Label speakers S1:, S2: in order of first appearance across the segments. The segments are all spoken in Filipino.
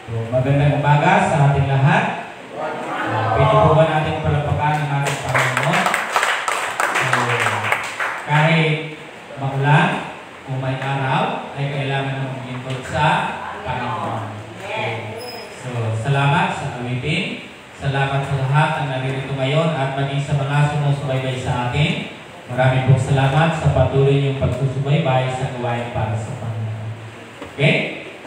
S1: So, magandang umaga sa ating lahat. Pwede po ba natin palapakan ang ating Panginoon? So, kahit maulan o may araw, ay kailangan ng maglingkod sa Panginoon. Okay. So, salamat sa awitin. Salamat sa lahat ang naririto ngayon at maging sa mga sumusubaybay sa atin. Maraming pong salamat sa patuloy niyong pagsusubaybay sa gawain para sa Panginoon. Okay?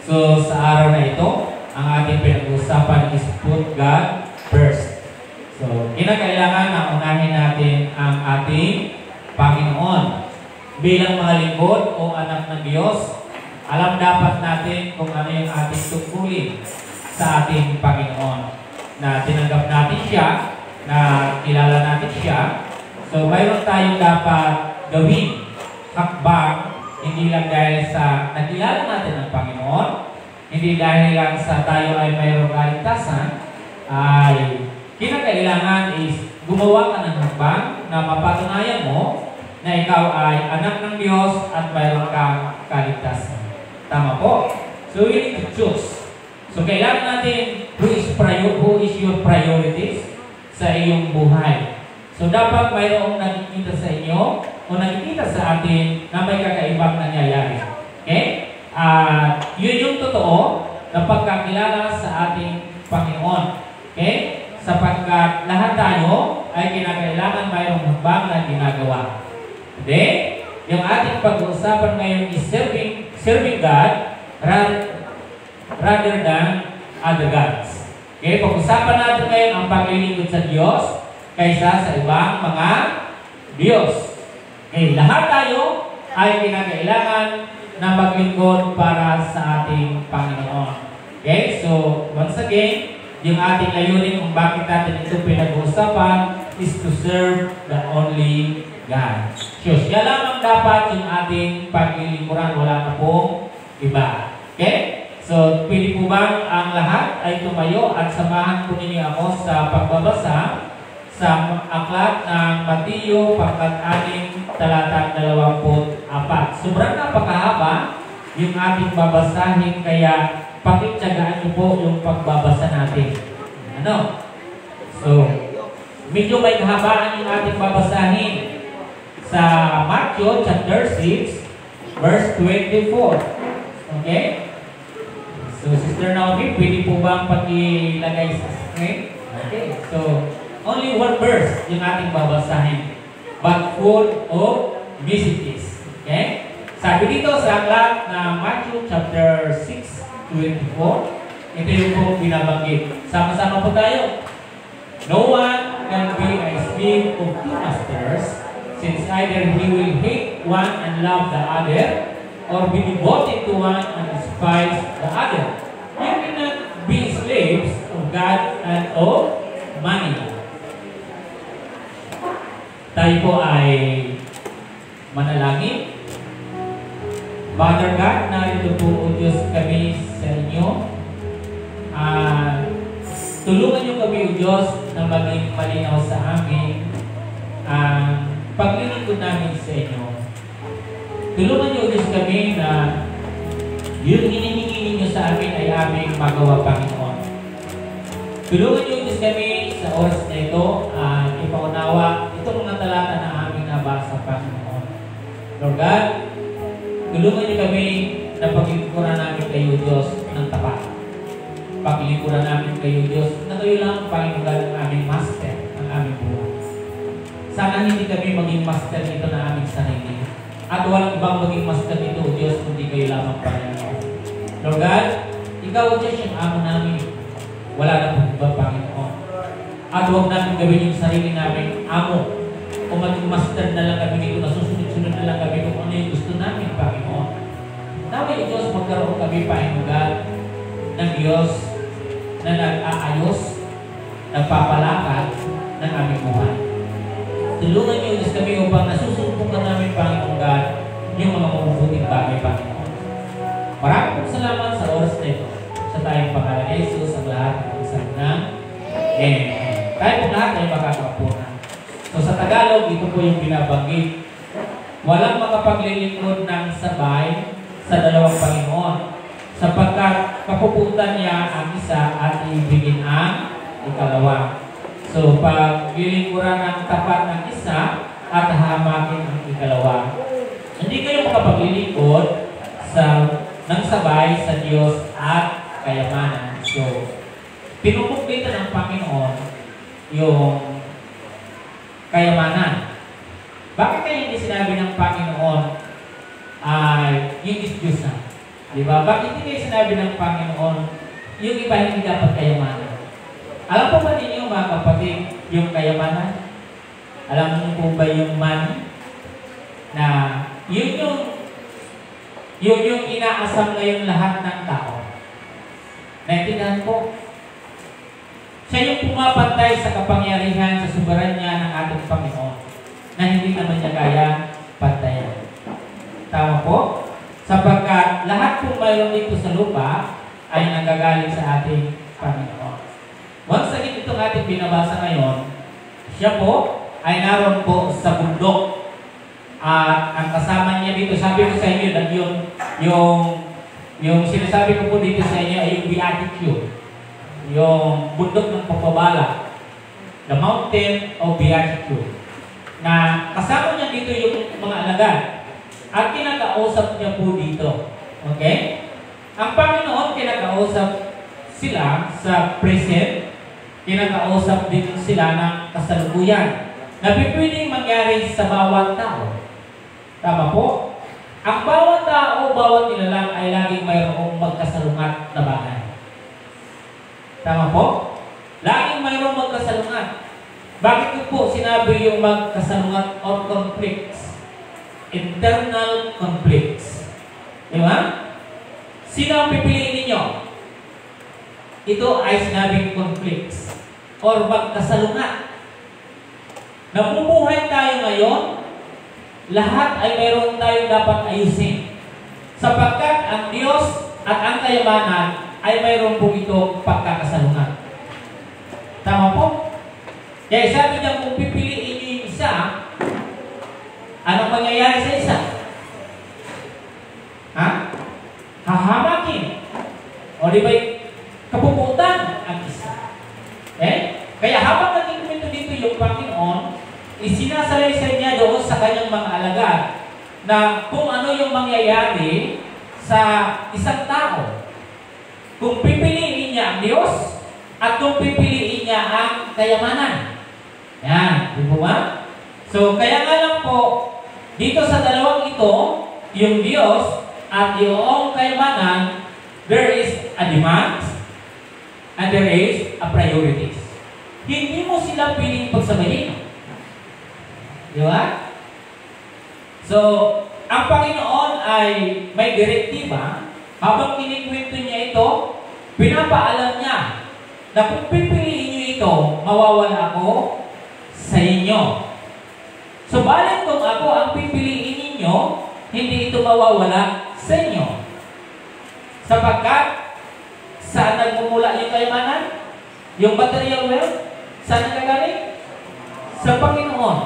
S1: So, sa araw na ito, ang ating pinag-uusapan is put God first. So, kinakailangan na unahin natin ang ating Panginoon. Bilang mga lingkod o anak ng Diyos, alam dapat natin kung ano yung ating tungkulin sa ating Panginoon. Na tinanggap natin siya, na kilala natin siya. So, mayroon tayong dapat gawin, hakbang, hindi lang dahil sa nakilala natin ang Panginoon, hindi dahil lang sa tayo ay mayroong kaligtasan, ay kinakailangan is gumawa ka ng hakbang na mapatunayan mo na ikaw ay anak ng Diyos at mayroong kang kaligtasan. Tama po? So we need to choose. So kailangan natin who is your priorities sa iyong buhay. So dapat mayroong nakikita sa inyo o nakikita sa atin na may kakaibang nangyayari. Okay? Yun yung totoo na pagkakilala sa ating Panginoon. Okay? Sapagkat lahat tayo ay kinakailangan mayroong hakbang na ginagawa. Okay? Yung ating pag-uusapan ngayon is serving God rather than other gods. Okay? Pag-usapan natin ngayon ang paglilingkod sa Diyos kaysa sa ibang mga Diyos. Okay? Lahat tayo ay kinakailangan na maglingkod para sa ating Panginoon. Okay? So, once again, yung ating layunin kung bakit natin ito pinag-uusapan is to serve the only God. So, siya lamang dapat yung ating paglilingkuran. Wala na pong iba. Okay? So, pwede po bang ang lahat ay tumayo at samahan po ninyo ako sa pagbabasa sa aklat ng Mateo, pangkat 6, talatang 24. Sobrang napakahaba yung ating babasahin, kaya pakitsagaan niyo po yung pagbabasa natin. Ano? So, medyo may kahabaan yung ating babasahin sa Matthew chapter 6, verse 24. Okay? So, Sister Naomi, pwede po bang pakilagay sa screen? Okay. So, only one verse yung ating babasahin, but full of messages. Okay? Sabi dito sa aklat na Matthew chapter 6:24, ito yung po binabanggit. Sama-sama po tayo. No one can be a slave of two masters, since either he will hate one and love the other, or be devoted to one and despise the other. You cannot be slaves of God and of money. Tayo po ay manalangin. Father God, narito po o Diyos kami sa inyo. Tulungan niyo kami o Diyos na maging malinaw sa amin ang paglilingkod namin sa inyo. Tulungan niyo o Diyos kami na yung hinihingi niyo sa amin ay aming magawa, Panginoon. Tulungan niyo o Diyos kami sa oras na ito ipaunawa itong mga talata na aming nabasa, Panginoon. Lord God, tulungan niyo kami na paglingkuran namin kayo, Diyos, ng tapat. Paglingkuran namin kayo, Diyos, na kayo lang, Panginoon, ang aming master, ang aming buhay. Sana hindi kami maging master nito na aming sarili. At walang ibang maging master nito, Diyos, kundi kayo lamang, Panginoon. Lord God, ikaw, Diyos, yung amo namin. Wala na pong iba, Panginoon. At huwag namin gawin yung sarili namin amo. Kung maging master na lang kami nito, nasusunod-sunod na lang kami kung ano yung gusto namin, Panginoon. Naway, Diyos, magkaroon kami, Panginoon God, ng Diyos na nag-aayos, nagpapalakad ng aming buhay. Tulungan niyo, Diyos, kami upang nasusumpong namin, Panginoon God, yung mga mabubuting bagay, Panginoon. Maraming pong salamat sa oras na ito. Sa tayong pangalan ni Jesus, ang lahat ng isang ng Amen. Tayo po lahat ay makakapunan. So sa Tagalog, ito po yung binabanggit. Walang makapaglilingkod ng sabay sa dalawang Panginoon. sapagkat kapuputan niya ang isa at ibigin ang ikalawa. So, pag lilingkuran ng tapat ng isa at hahamakin ang ikalawa, hindi kayo makapaglilingkod ng sabay sa Diyos at kayamanan. So, pinupuglitan ng Panginoon yung kayamanan. Bakit kaya hindi sinabi ng Panginoon ay yung Diyos na? Diba? Bakit hindi kayo sinabi ng Panginoon yung iba hindi dapat kayamanan? Alam po ba ninyo mga kapatid yung kayamanan? Alam mo po ba yung money? Na yun yung inaasam ngayon lahat ng tao. Naintindihan po? Siya yung pumapantay sa kapangyarihan, sa soberanya ng ating Panginoon na hindi naman niya kaya pantayan. Tama po? Sapagkat lahat po mayroon dito sa lupa ay nanggagaling sa ating Panginoon. Once again, itong ating binabasa ngayon, siya po ay naroon po sa bundok. At ang kasama niya dito, sabi ko sa inyo, na yung sinasabi ko po dito sa inyo ay yung beatitude. Yung bundok ng pagbabala. The mountain of beatitude. Na kasama niya dito yung mga alagad. At kinakausap niya po dito. Okay? Ang Panginoon kinakausap sila sa present. Kinakausap din sila ng kasalukuyan. Na pwedeng mangyari sa bawat tao. Tama po? Ang bawat tao, bawat nilalang ay laging mayroong magkasalungat na bagay. Tama po? Laging mayroong magkasalungat. Bakit ko po sinabi yung magkasalungat or conflicts? Internal conflicts. Di ba? Sino ang pipiliin ninyo? Ito ay sinabing conflicts or magkasalungat. Nabubuhay tayo ngayon, lahat ay mayroon tayo dapat ayusin. Sapagkat ang Diyos at ang kayamanan ay mayroon po itong pagkakasalungat. Tama po? Kaya sabi niya, kung pipiliin niyo yung isa, anong mangyayari sa isa? Ha? Hahamakin. O di ba kapuputan ang isa? Kaya habang naging kumento dito yung Panginoon, isinasalaysay niya doon sa kanyang mga alagad na kung ano yung mangyayari sa isang tao. Kung pipiliin niya ang Diyos at kung pipiliin niya ang kayamanan. Yan, di po ba? So, kaya nga lang po, dito sa dalawang ito, yung Diyos at yung kayamanan, there is a demand and there is a priorities. Hindi mo sila piling pagsabayin. Di ba? So, ang Panginoon ay may direktiba. Habang kinikwento niya ito, pinapaalam niya na kung pipiliin niyo ito, mawawala ako sa inyo. Subalit kung ako ang pipiliin ninyo, hindi ito mawawala sa inyo. Sapagkat, saan nagmumula yung kayamanan? Yung material wealth? Saan nagagaling? Sa Panginoon.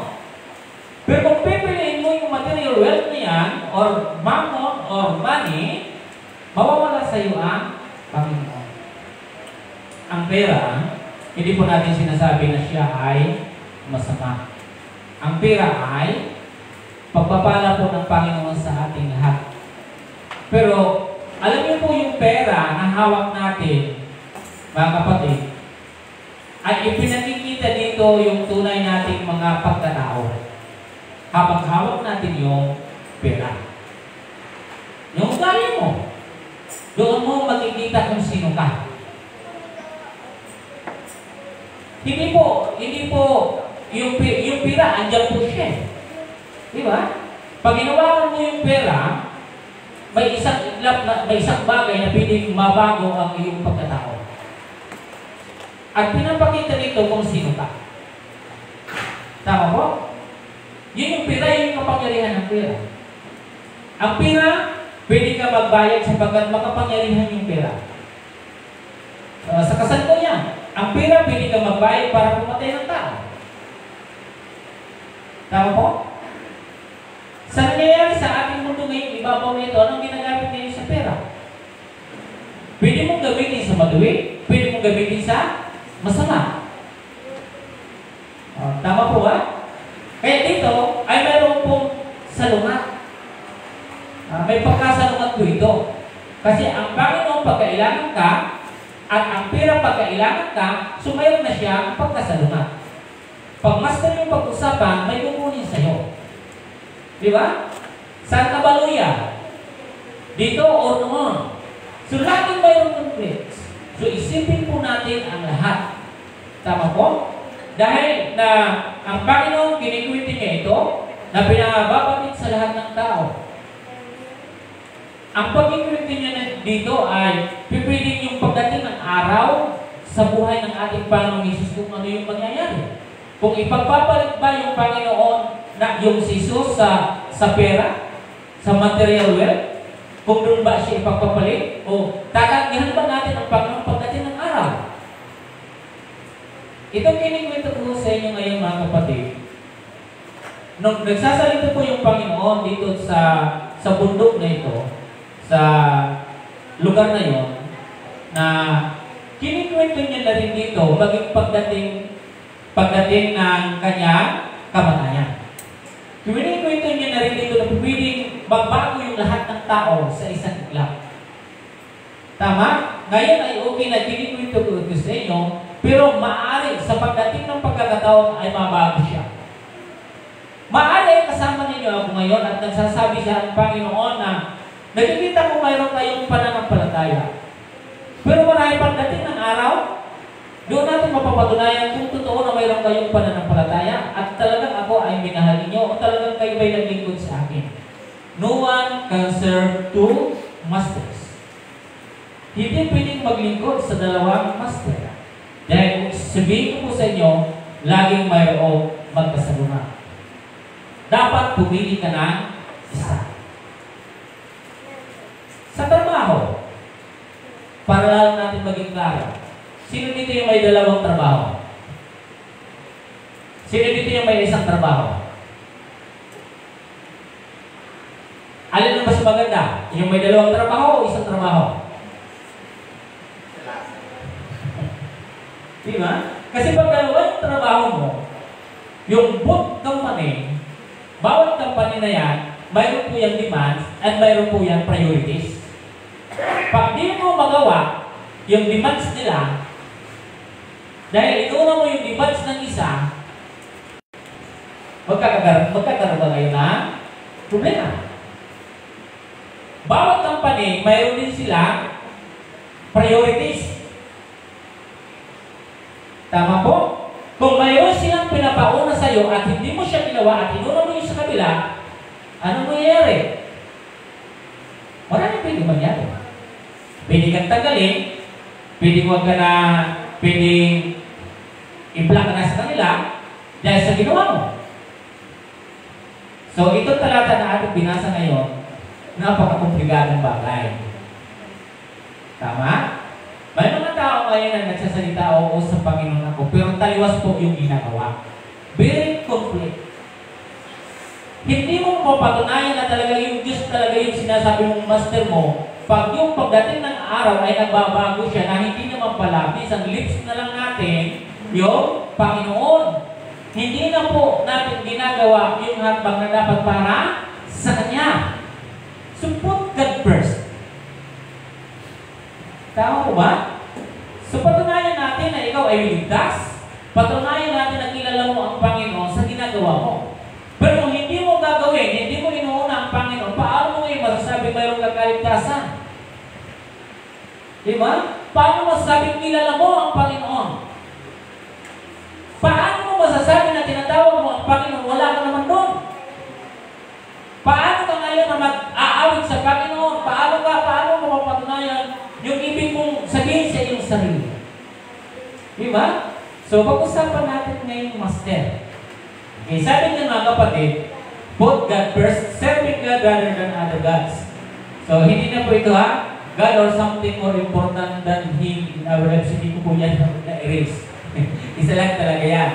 S1: Pero kung pipiliin mo yung material wealth niyan, or mammon, or money, mawawala sa iyo ang Panginoon. Ang pera, hindi po natin sinasabi na siya ay masama. Ang pera ay pagpapala po ng Panginoon sa ating lahat. Pero, alam niyo po yung pera na hawak natin, mga kapatid, ay ipinakikita dito yung tunay nating mga pagkatao. Habang hawak natin yung pera. Yung ugali mo, doon mo makikita kung sino ka. Hindi po yung pera, andyan po siya. Di ba? Pag ginawakan mo yung pera, may isang bagay na pwedeng mabago ang iyong pagkatao. At pinapakita nito kung sino ka. Tama po? Yun yung pera, yun yung kapangyarihan ng pera. Ang pera, pwede ka magbayad sapagkat makapangyarihan yung pera. Sa kasalukuyan, ang pera pwede ka magbayad para pumatay ng tao. Tama po? Sa nangyayari sa ating mundo ngayon, ibabaw nito, anong ginagamit ngayon sa pera? Pwede mong gamitin sa matuwid, pwede mong gamitin sa masama. Tama po ba? Kaya dito ay mayroon pong salungat. May pagkasalungat po ito. Kasi ang Panginoon pagkailangan ka at ang pera pagkailangan ka, so mayroon na siya ang pagkasalungat. Pag master yung pag-usapan, may kukunin sa'yo. Di ba? Saan ka ba luya? Dito o noon? So laging mayroong conflicts. So isipin po natin ang lahat. Tama po? Dahil na ang Panginoon kinikwento niya ito na pinababakit sa lahat ng tao. Ang pagkikwento niya dito ay pipiling yung pagdating ng araw sa buhay ng ating Panginoon Jesus kung ano yung mangyayari. Kung ipagpapalit ba yung Panginoon na yung Jesus sa pera, sa material wealth, kung doon ba siya ipagpapalit, o tatanggihan ba natin ang Panginoon pagdating ng araw? Ito kinikwento ko sa inyo ngayon mga kapatid. Nung nagsasalita po yung Panginoon dito sa bundok na ito, sa lugar na yon, na kinikwento niya na rin dito maging pagdating ng kanyang kamatayan. Kinikwento niya na rin dito na pwedeng magbago yung lahat ng tao sa isang iglap. Tama? Ngayon ay okay na kinikwento ko ito sa inyo, pero maaari sa pagdating ng pagkakataon ay mabago siya. Maaari kasama ninyo ako ngayon at nagsasabi siya ang Panginoon na nakikita ko mayroon kayong pananampalataya. Pero marahil pagdating ng araw, doon natin mapapatunayan kung totoo na mayroon kayong pananampalataya at talagang ako ay minahal ninyo o talagang kayo ay naglingkod sa akin. No one can serve two masters. Hindi pwedeng maglingkod sa dalawang master. Dahil sabihin ko po sa inyo, laging mayroong magkasalungat. Dapat pumili ka ng isa. Sa trabaho, para lang natin maging klaro, sino dito yung may dalawang trabaho? Sino dito yung may isang trabaho? Alin ang mas maganda? Yung may dalawang trabaho o isang trabaho? Diba? Kasi pag dalawa yung trabaho mo, yung both company, bawat company na yan, mayroon po yung demands at mayroon po yung priorities. Pag di mo magawa yung demands nila, dahil inuuna mo yung demands ng isa, magkakaroon ba kayo ng problema? Bawat company, mayroon din sila priorities. Tama po? Kung mayroon silang pinapauna sa iyo at hindi mo siya ginawa at inuna mo yung sa kabila, ano mangyayari? Maraming pwede mangyari. Pwede kang tagalin, pwede huwag ka na, pwede i-block ka na sa kanila dahil sa ginawa mo. So, ito talata na ating binasa ngayon, napaka-komplikadong bagay. Tama? May mga tao ngayon na nagsasalita oo sa Panginoon ako, pero taliwas po yung ginagawa. Very conflict. Hindi mo mapatunayan na talaga yung Diyos talaga yung sinasabi mong master mo, pag yung pagdating ng araw ay nagbabago siya na hindi naman pala, isang lips na lang natin yung Panginoon. Hindi na po natin ginagawa yung hakbang na dapat para sa Kanya. So put God first. Tama po ba? So patunayan natin na ikaw ay ligtas. Patunayan natin na kilala mo ang Panginoon sa ginagawa mo. Pero kung hindi mo gagawin, hindi mo inuuna ang Panginoon, paano mo ngayon masasabi mayroong kakaligtasan? Diba? Paano masasabi kilala mo ang Panginoon? Paano mo masasabi na tinatawag mo ang Panginoon? Wala ka naman doon. Paano ka ngayon na mag-aawit sa Panginoon? Paano mo mapatunayan yung ibig mong sabihin sa iyong sarili? Diba? So, pag-usapan natin ngayon, Master. Okay, sabi niya mga kapatid, put God first, serving God rather than other gods. So, hindi na po ito God or something more important than Him in our lives. Hindi ko po yan na-erase. Isa lang talaga yan.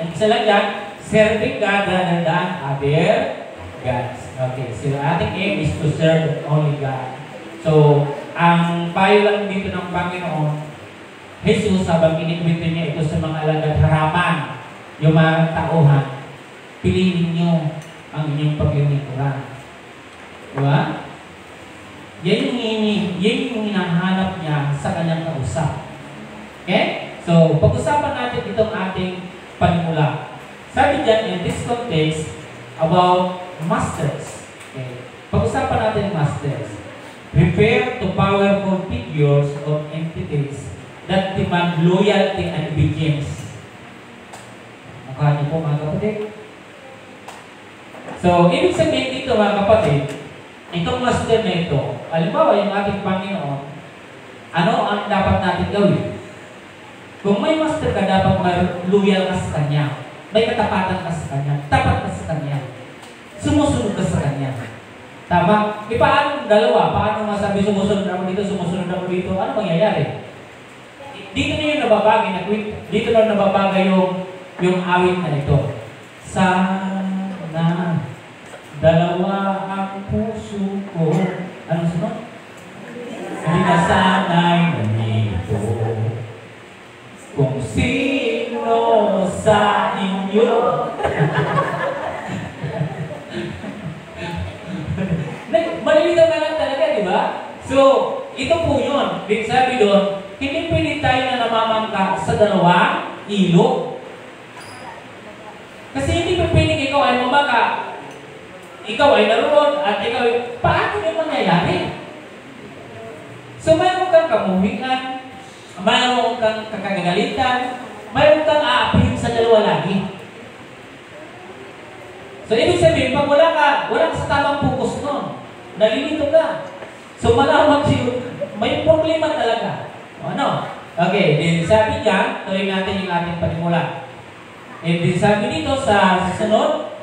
S1: Isa lang yan, serving God rather than other gods. Okay, so ating aim is to serve only God. So, ang payo lang dito ng Panginoon, Jesus, habang inikwento niya ito sa mga alagad harapan, yung mga tauhan, piliin niyo ang inyong paglilingkuran. Diba? Yan yung hinahanap niya sa kanyang kausap. Okay? So, pag-usapan natin itong ating panimula. Sabi dyan, in this context, about masters. Okay? Pag-usapan natin masters. Refer to powerful figures of entities that demand loyalty and obedience. Mukha niyo po mga kapatid. So, ibig sabihin dito mga kapatid, itong master na ito, halimbawa yung ating Panginoon, ano ang dapat natin gawin? Kung may master ka, dapat may loyal ka sa Kanya. May katapatan ka sa Kanya. Tapat ka sa Kanya. Sumusunod ka sa Kanya. Tama? E paano dalawa? Paano masabi sumusunod ako dito, sumusunod ako dito? Ano mangyayari? Dito na yung nababagay. Dito na nababagay yung awit na ito. Sana dalawa ang puso ko. Ano sunod? Hindi na sana'y nandito. Kung sino sa inyo. Malilitaw ka lang talaga, di ba? So, ito po yun. Sabi doon, hindi pwede tayo na namamangka sa dalawang ilog. Kasi hindi pa pwede ikaw ay mamaka. Ikaw ay naroon at ikaw ay, paano yung mangyayari? So, mayroon kang kamuhikan, mayroon kang kakagagalitan, mayroon kang aapihin sa dalawa lagi. So, ibig sabihin, pag wala ka sa tamang focus nun, nalilito ka. So, malawak siyo, may problema talaga. Ano? Okay, then sabi niya, tuloy natin yung ating panimula. And then sabi dito sa sunod,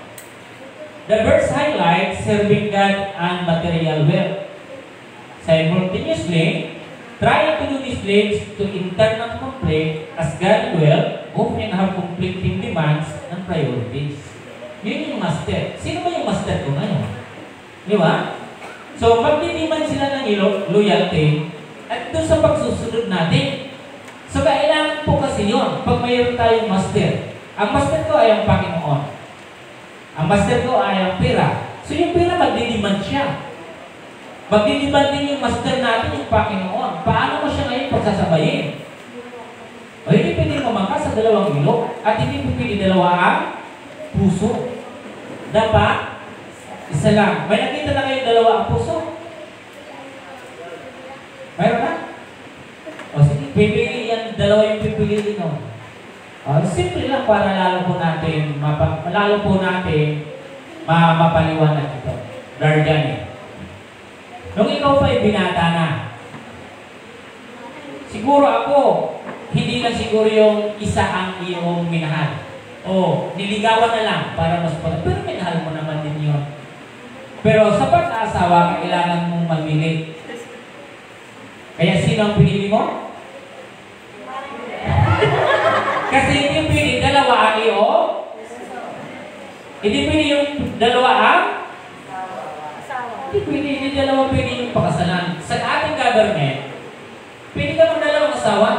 S1: the verse highlights serving God and material wealth. Simultaneously, trying to do this leads to internal conflict as God will often have conflicting demands and priorities. Yun yung master. Sino ba yung master ko ngayon? Di ba? So, magdidiman sila ng loyalty at doon sa pagsusunod natin. So, kailangan po kasi yun pag mayroon tayong master. Ang master ko ay ang Panginoon. Ang master ko ay ang pera. So, yung pera magdidiman siya. Magdidiman din yung master natin, yung Panginoon. Paano mo siya ngayon pagsasabayin? O hindi pwede mamangka sa dalawang ilog at hindi pwede dalawa ang puso. Dapat, isa lang. May nakita na kayo dalawa ang puso? Mayroon na? O sige, pipili yan, dalawa yung pipili no? Simple lang para lalo po natin mapaliwanag ito. Darjani. Nung ikaw pa'y binata na, siguro ako, hindi na siguro yung isa ang iyong minahal. O, niligawan na lang para mas pala. Pero minahal mo naman din yun. Pero sa pag-aasawa, kailangan mong mamili. Kaya sino ang pinili mo? Kasi hindi pwede dalawa ang iyo. Hindi pwede yung dalawa ang hindi dalawa pwede yung pakasalan. Sa ating government, pwede ka ng dalawang asawa.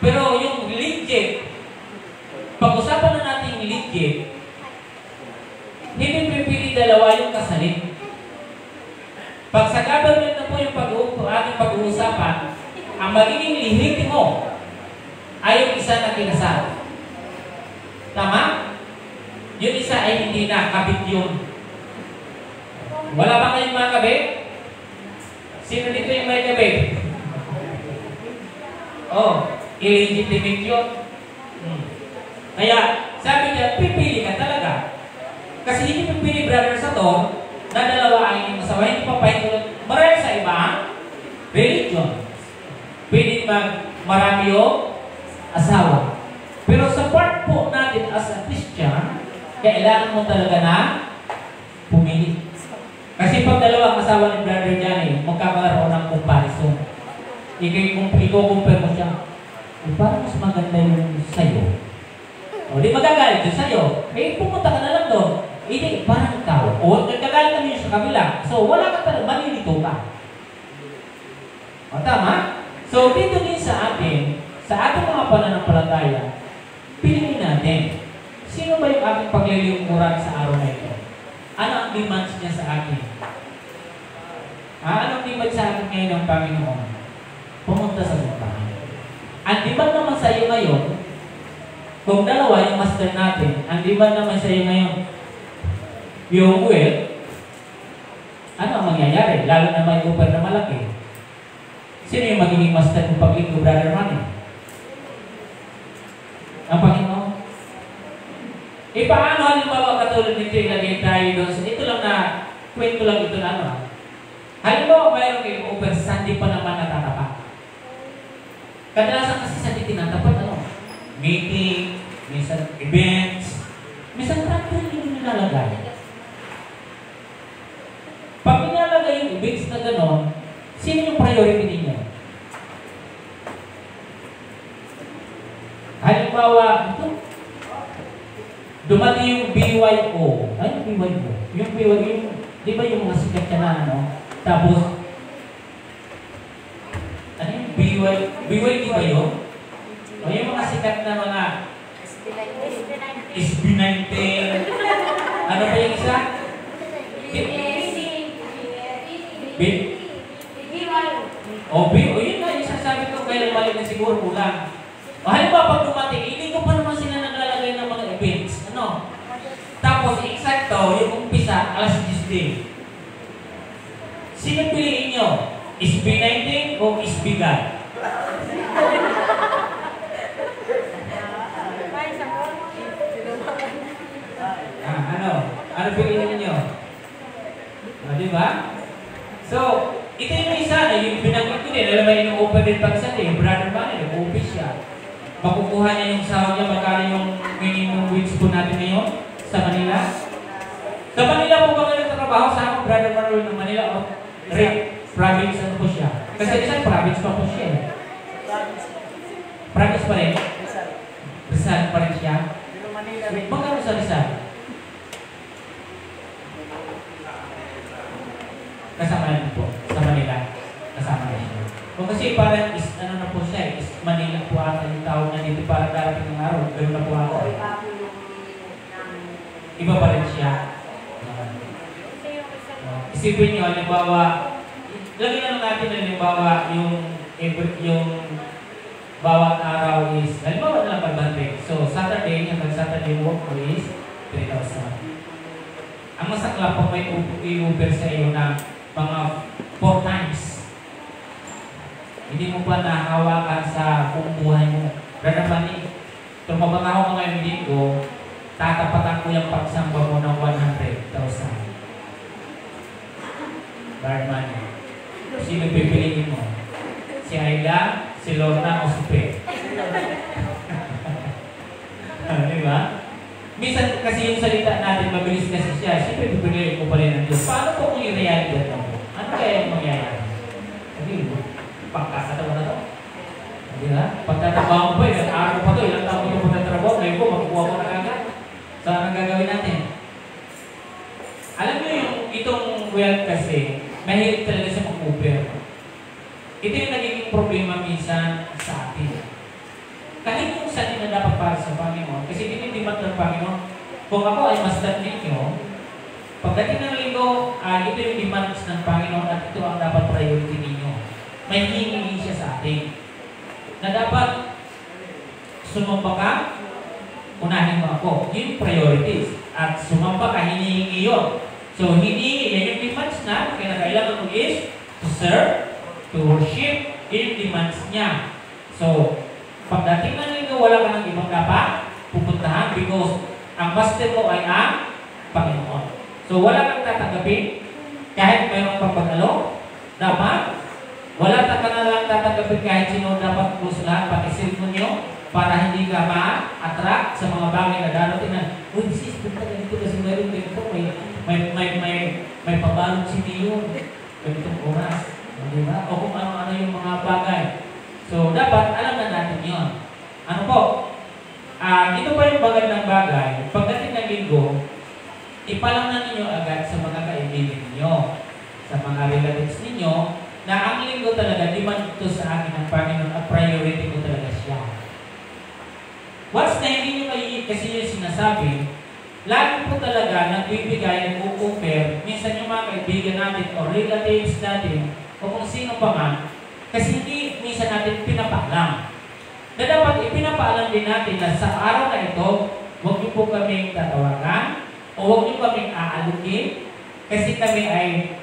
S1: Pero yung legit, pag-usapan na natin yung legit, hindi pwede dalawa yung kasalin. Pag sa government na po yung ating pag-uusapan, ang magiging lehitimo ay yung isa na kinasal. Tama? Yung isa ay hindi na, kabit yun. Wala ba kayong mga kabit? Sino dito yung may kabit? Oh, illegitimate yun. Kaya, sabi niya, pipili ka talaga. Kasi hindi pipili, brother, sa to, na dalawa ang inyong asawa, hindi pa pahintulot. Marami sa iba, religion. Pwede marami yung asawa. Pero sa part po natin as a Christian, kailangan mo talaga na pumili. Kasi pag dalawang asawa ni Brother Johnny, magkakaroon ng comparison. Iko-compare mo siya. Parang mas maganda yung sa'yo. O, di magagalit yung sa'yo. Eh, pumunta ka na lang doon. Hindi, parang ikaw. O, nagkagalit naman yung sa kabila. So, wala ka talaga, malilito ka. O, tama? So, dito din sa atin, sa ating mga pananampalataya, piliin natin, sino ba yung ating paglilingkuran sa araw na ito? Ano ang demands niya sa atin? Anong demand sa atin ngayon ng Panginoon? Pumunta sa simbahan. Ang demand naman sa iyo ngayon, kung dalawa yung master natin, ang demand naman sa iyo ngayon, yung will, ano ang mangyayari? Lalo na may upper na malaki. Sino yung magiging master ng paglinggo, Brother Manny? Ang Panginoon. Paano halimbawa katulad nito ilagay tayo doon? Ito lang na, kwento lang ito na ano. Halimbawa mayroong yung upper, Sunday pa naman natatapat. Kadalasan kasi Sunday tinatapat ano? Meeting, minsan events, minsan practical yung nilalagay. Pag nilalagay yung events na gano'n, sino yung priority ninyo? Halimbawa, ito, dumati yung BYO. Ay, yung BYO. Yung BYO, yung, di ba yung mga sikat ka na, ano? Tapos, ano yung BYO ba yun? O yung mga sikat na mga SB19. Ano pa yung isa? Yun na yung sasabi ko kailan mali na siguro kulang. O halimbawa pag dumating, hindi ko pa naman sila naglalagay ng mga events. Ano? Tapos, eksakto, yung umpisa, alas 10 din. Sino piliin nyo? SB19 o SB-God? Ano piliin nyo? Diba? So, ito yung isa na yung binanggit ko din. Alam mo yung open din pag Sunday, yung Brother Manny, nag-office siya. Makukuha niya yung sahod niya, magkano yung minimum wage po natin ngayon sa Manila. Sa Manila po ba nga nagtatrabaho sa ako, Brother Manny ng Manila o province ano po siya? Kasi isang province pa po siya. Province pa rin? Rizal pa rin siya? Magkano sa Rizal? Kasama na po, sa Manila. Kasama na siya. O kasi parang ano na po siya, is Manila po ata yung tao na dito para darating ng araw. Ganoon na po ako. Iba pa rin siya. Isipin nyo, halimbawa, lagi lang natin halimbawa yung bawat araw is, halimbawa na lang 500. So, Saturday, yung Saturday work ko is 3,000. Ang masakla po may i-uber sa iyo na mga 4 times. Hindi mo pa nahawakan sa buong buhay mo. Brother Manny, tumabang ako mga linggo, tatapatan ko yung pagsamba mo ng 100,000. Brother Manny, sino pipiliin mo? Si Ayla, si Lorna, o si Pe? Diba? Minsan kasi yung salita natin, mabilis kasi siya. Siyempre, pipiliin ko pa rin ang Diyos. Paano po kung i-reality ito? Ano kaya yung mangyayari? Sabi, pagkakatawa na ito. Diba? Pagkatabaho mo ba, ilang araw pa ito, ilang taon ito pagkatrabaho, ngayon po, magkukuha ko na kagad. So, anong gagawin natin? Alam niyo yung itong wealth kasi, mahilig talaga siya mag-uber. Ito yung nagiging problema minsan sa atin. Kahit yung sa na dapat para sa Panginoon, kasi dinidimat ng Panginoon, kung ako ay master ninyo, pagdating ng linggo, ito yung demands ng Panginoon at ito ang dapat priority ninyo. May hihingi siya sa atin. Na dapat sumamba ka, unahin mo ako. Yun yung priorities. At sumamba ka, hinihingi yun. So, hinihingi, yan yung demands na, kaya kailangan mo is to serve, to worship, yun yung demands niya. So, pagdating ng linggo, wala ka ng ibang dapat pupuntahan because ang master mo ay ang Panginoon. So, wala kang tatanggapin kahit mayroong pagpagalo. Dapat, wala ka na lang tatanggapin kahit sino dapat pusulan, pati cellphone nyo para hindi ka ma-attract sa mga bagay na darating na, uy, sis, punta ganito kasi mayroong ganito, may pabalot si Dion, ganitong oras. Diba? O kung ano-ano yung mga bagay. So, dapat alam na natin yun. Ano po? Ito pa yung magandang bagay. Pagdating ng linggo, ipalang na ninyo agad sa mga kaibigan ninyo, sa mga relatives ninyo, na ang linggo talaga, di man ito sa akin ng Panginoon at priority ko talaga siya. Once na hindi nyo kasi yung sinasabi, lagi po talaga nagbibigay, nag-o-offer, minsan yung mga kaibigan natin o relatives natin o kung sino pa man, kasi hindi minsan natin pinapaalam. Na dapat ipinapaalam din natin na sa araw na ito, huwag niyo po kaming tatawagan o huwag niyo kaming aalukin kasi kami ay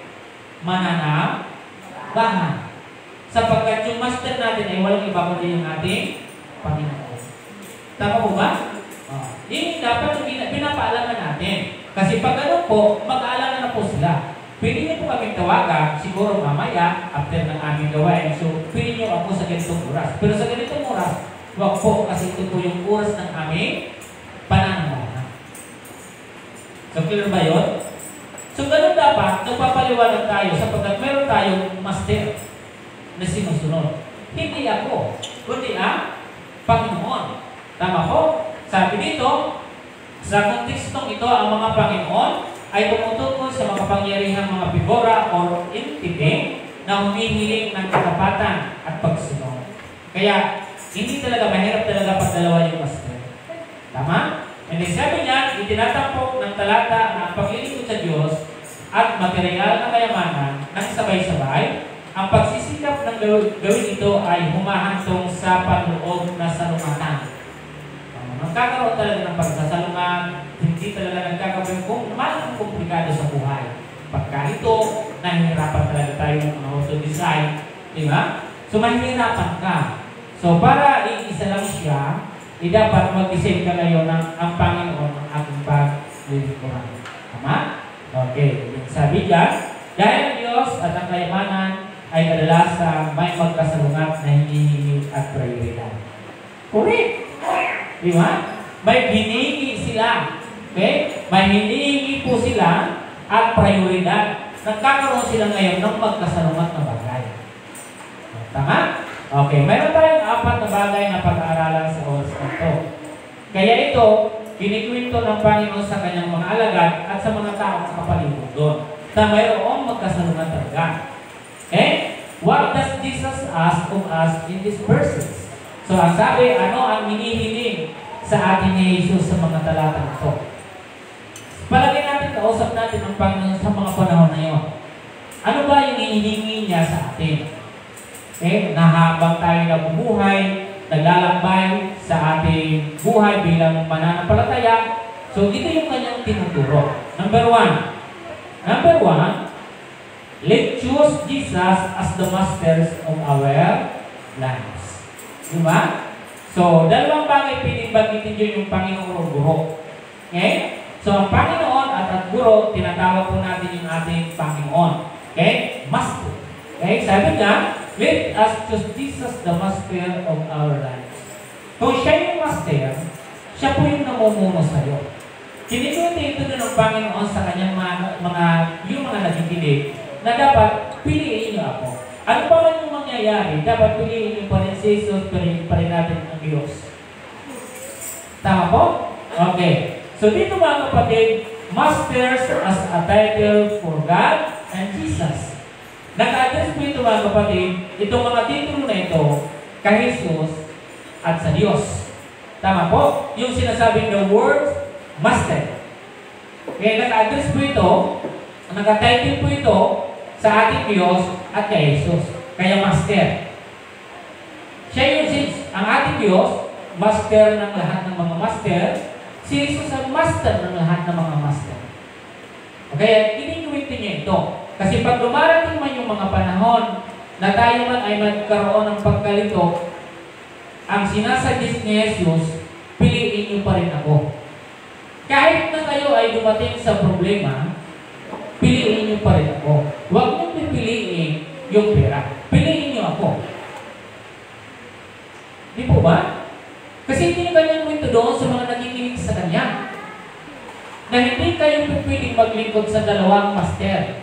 S1: mananabahan. Sapagkat yung master natin ay walang iba kundi yung ating Panginoon. Tama po ba? Yun dapat yung pinapaalaman natin. Kasi pag ganun po, mag-aalaman na po sila. Pwede niyo po kaming tawagan, siguro mamaya, after ng aming gawain. So, pwede niyo ako sa ganitong oras. Pero sa ganitong oras, wag po kasi ito po yung oras ng aming pananampalataya. So, clear ba yun? So, ganun dapat, nagpapaliwanag tayo sapagkat meron tayong master na sinusunod. Hindi ako, kundi ang Panginoon. Tama po? Sabi dito, sa kontekstong ito, ang mga Panginoon ay tumutukoy sa mga kapangyarihang mga figura o entity na humihiling ng katapatan at pagsunod. Kaya, hindi talaga mahirap talaga pagdalawa yung master. Tama? And sabi niya, itinatampok ng talata na ang paglilingkod sa Diyos at material na kayamanan ng sabay-sabay, ang pagsisikap ng gawin ito ay humahantong sa panloob na salungatan. Magkakaroon talaga ng pagsasalungan, hindi talaga nagkakaroon kung malang komplikado sa buhay. Pagka ito, nahihirapan talaga tayo to decide. Di ba? So, mahihirapan ka. So, para iisa lang siya, dapat mag-decide ka ngayon ng ang Panginoon ang ating paglilingkuran. Tama? Okay. Sabi dyan, dahil ang Diyos at ang kayamanan ay kadalasan may magkasalungat na hinihingi at prioridad. Correct! Di ba? May hinihingi sila. Okay? May hinihingi po sila at prioridad. Nagkakaroon sila ngayon ng magkasalungat na bagay. Tama? Okay. Mayroon tayong 4 na bagay na pag-aaralan sa oras na ito. Kaya ito, kinikwento ng Panginoon sa kanyang mga alagad at sa mga tao sa kapalibot doon. Na mayroong magkasalungat talaga. Okay? What does Jesus ask of us in these verses? So, ang sabi, ano ang hinihiling sa atin ni Jesus sa mga talatang ito? Palagi natin, kausap natin ang Panginoon sa mga panahon na yun. Ano ba yung hinihingi niya sa atin? Okay? Na habang tayo nabubuhay, naglalakbay sa ating buhay bilang mananampalataya. So, ito yung kanyang tinuturo. Number 1, let's choose Jesus as the masters of our lives. Diba? So, dalawang bagay piling banggitin nyo yung Panginoon o Guro. Okay? So, ang Panginoon at ang Guro, tinatawag po natin yung ating Panginoon. Okay? Master. Okay? Sabi niya, let us choose Jesus the master of our lives. Kung siya yung master, siya po yung namumuno sa'yo. Kinikunti ito din ng Panginoon sa kanyang yung mga nakikinig na dapat piliin niyo ako. Ano pa man yung mangyayari, dapat piliin niyo pa rin si Jesus, piliin pa rin natin ang Diyos. Tama po? Okay. So dito mga kapatid, masters as a title for God and Jesus. Naka-address po ito mga kapatid, itong mga titulo na ito kay Jesus at sa Diyos. Tama po? Yung sinasabing the word master. Kaya naka-address po ito, naka-title po ito sa ating Diyos at kay Jesus. Kaya master. Siya yung ang ating Diyos, master ng lahat ng mga master. Si Jesus ang master ng lahat ng mga master. Okay, kinikwento niya ito. Kasi pag dumarating man yung mga panahon na tayo man ay magkaroon ng pagkalito, ang sinasuggest ni Jesus, piliin niyo pa rin ako. Kahit na kayo ay dumating sa problema, piliin niyo pa rin ako. Huwag niyo pipiliin yung pera. Piliin niyo ako. Di po ba? Kasi hindi kanyang kwento doon sa mga nakikinig sa kanya. Na hindi kayo pwedeng maglingkod sa dalawang master.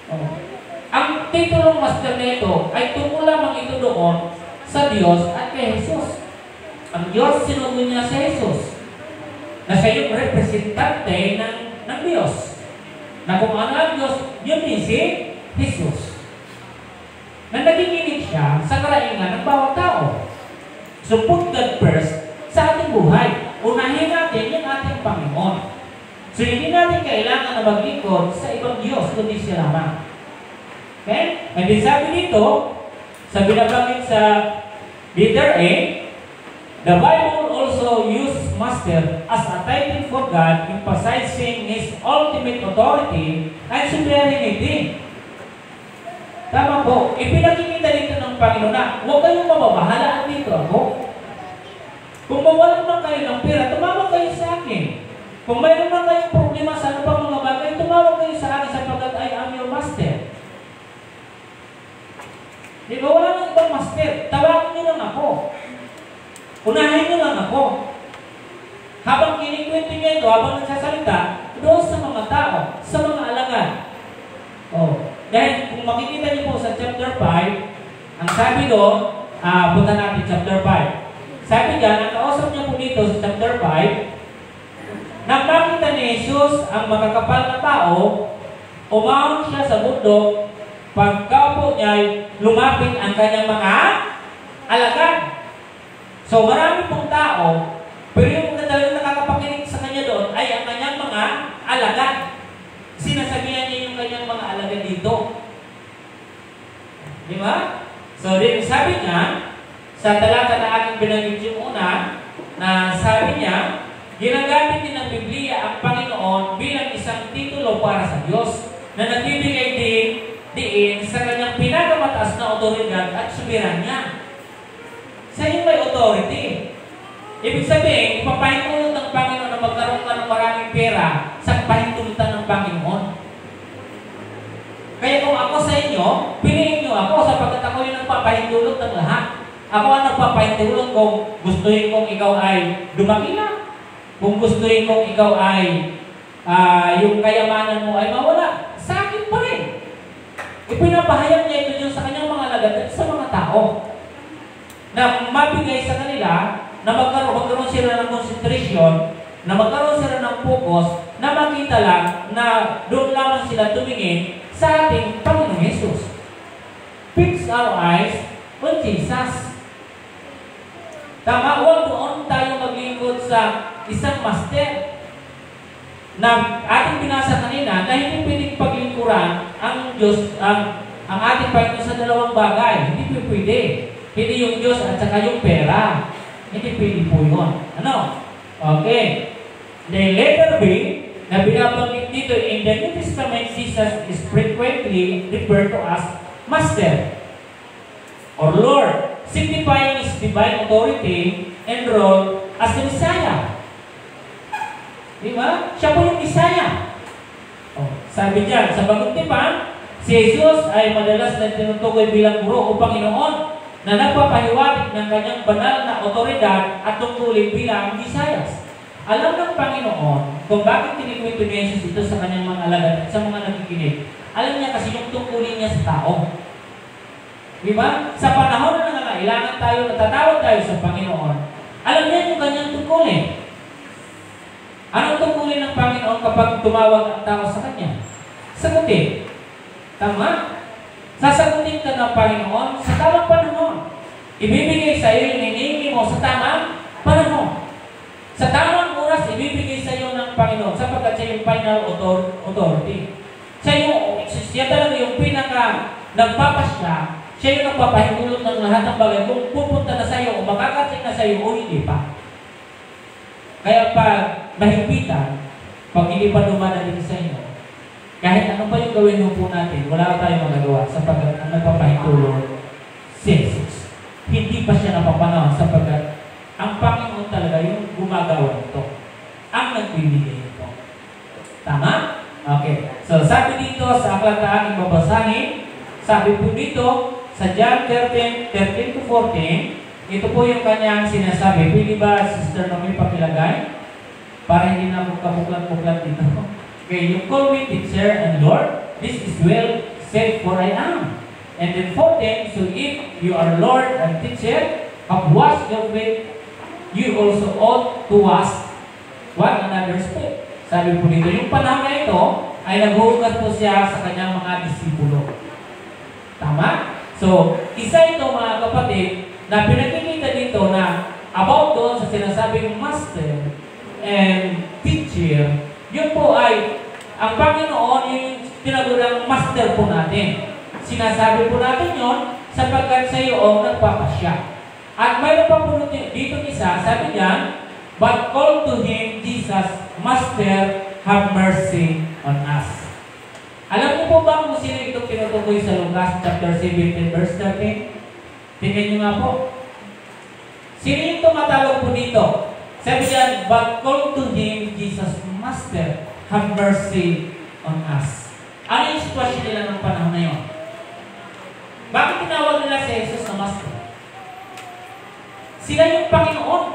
S1: Oh. Ang titulong master nito ay tungo lamang ito doon sa Diyos at kay Jesus. Ang Diyos sinugo niya sa Jesus. Na siya yung representante ng Diyos. Na kung ano ang Diyos, yun din si Jesus. na nagiginig siya sa karaingan ng bawat tao. So put God first sa ating buhay. Unahin natin yung ating Panginoon. So hindi natin kailangan na maglingkod sa ibang Diyos, kundi siya lamang. Okay? And then sabi dito, sa binabanggit sa letter A, the Bible also uses master as a title for God, emphasizing His ultimate authority and sovereignty. Tama po. Ipinakikita dito ng Panginoon na huwag kayong mababahalaan dito ako. Kung mawalan man kayo ng pera, tumawag kayo sa akin. Kung mayroon man kayong problema sa ano pang mga bagay, tumawag kayo sa akin sapagkat I am your master. Di ba? Wala nang ibang master. Tawagin niyo lang ako. Unahin niyo lang ako. Habang kinikwento niya ito, habang nagsasalita, doon sa mga tao, sa mga alagad. Dahil kung makikita niyo po sa chapter 5, ang sabi doon, punta natin chapter 5. Sabi diyan, ang kausap niya po dito sa chapter 5, nang makita ni Jesus ang makakapal na tao, umahon siya sa bundok, pagkaupo niya, lumapit ang kanyang mga alagad. So marami pong tao, pero yung talagang nakakapakinig sa kanya doon ay ang kanyang mga alagad. Sinasabihan niya yung kanyang mga alagad dito. Di ba? So, sabi niya, sa talata na aking binanggit yung una, na sabi niya, ginagamit din ng Biblia ang Panginoon bilang isang titulo para sa Diyos na nagbibigay diin sa kanyang pinakamataas na otoridad at soberanya. Sa iyo may authority. Ibig sabihin, ipapahintulot ng Panginoon na magkaroon ka ng maraming pera sa pahintulutan ng Panginoon. Kaya kung ako sa inyo, piliin nyo ako sapagkat ako yung nagpapahintulot ng lahat. Ako ang nagpapahintulot kung gustuhin kong ikaw ay dumaki na. Kung gustuhin kong ikaw ay yung kayamanan mo ay mawala. Sa akin pa rin. Ipinapahayag niya ito dyan sa kanyang mga alagad at sa mga tao na mabigay sa kanila na magkaroon sila ng concentration, na magkaroon sila ng focus, na makita lang na doon lamang sila tumingin sa ating Panginoon Jesus. Fix our eyes on Jesus. Tama, huwag doon tayo maglingkod sa isang master na ating binasa kanina na hindi pwedeng paglingkuran ang Diyos, ang ating Panginoon sa dalawang bagay. Hindi pwede. Hindi yung Diyos at saka yung pera. Hindi pwede po yun. Ano? Okay. The letter B, na binabanggit dito in the New Testament, Jesus is frequently referred to as Master or Lord, signifying His divine authority and role as the Messiah. Di ba? Siya po yung Messiah. Sabi diyan, sa Bagong Tipan, si Jesus ay madalas na tinutukoy bilang guro o Panginoon na nagpapahiwatig ng kanyang banal na otoridad at tungkulin bilang Mesias. Alam ng Panginoon kung bakit tinikwento ni Jesus ito sa kanyang mga alagad at sa mga nakikinig. Alam niya kasi yung tungkulin niya sa tao. Di ba? Sa panahon na nangangailangan tayo, natatawag tayo sa Panginoon, alam niya yung kanyang tungkulin. Anong tungkulin ng Panginoon kapag tumawag ang tao sa kanya? Sagutin. Tama? Sasagutin ka ng Panginoon sa tamang panahon. Ibibigay sa iyo yung hinihingi mo sa tamang panahon. Sa tamang oras, ibibigay sa iyo ng Panginoon sapagkat siya yung final authority. Siya talaga yung pinaka nagpapasya, siya yung nagpapahintulot ng lahat ng bagay kung pupunta na sa iyo o makakating na sa iyo o hindi pa. Kaya pag mahigpitan, pag hindi pa dumadating sa inyo, kahit ano pa yung gawin po natin, wala tayong magagawa sapagkat ang nagpapahintulot si Jesus. Hindi pa siya napapanahon sapagkat ang Panginoon talaga yung gumagawa nito. Ang nagbibigay nito. Tama? Okay. So sabi dito sa aklat na aking babasahin, sabi po dito sa John 13:13 to 14, ito po yung kanyang sinasabi. Pwede ba, Sister Nomi, pakilagay? Para hindi na ako kapuklat-puklat dito. Okay, you call me teacher and Lord. This is well said, for I am. And then 14, so if you are Lord and teacher, have washed your feet, you also ought to wash one another's feet. Sabi po dito, yung panahon na ito, ay naghuhugas po siya sa kanyang mga disipulo. Tama? So, isa ito mga kapatid na pinakikita dito na about doon sa sinasabing master and teacher, yun po ay ang Panginoon yung tinagurang master po natin. Sinasabi po natin yon sapagkat sa iyo ang nagpapasya. At mayroon pa po dito isa, sabi niya, but call to him Jesus, Master, have mercy on us. Alam niyo po ba kung sino itong tinutukoy sa Lucas chapter 17 verse 13? Tingnan niyo nga po. Sino yung tumatawag po dito? Sabi niya, but call to him Jesus, Master, have mercy on us. Ano yung sitwasyon nila ng panahon na yun? Bakit tinawag nila si Jesus na Master? Sila yung Panginoon.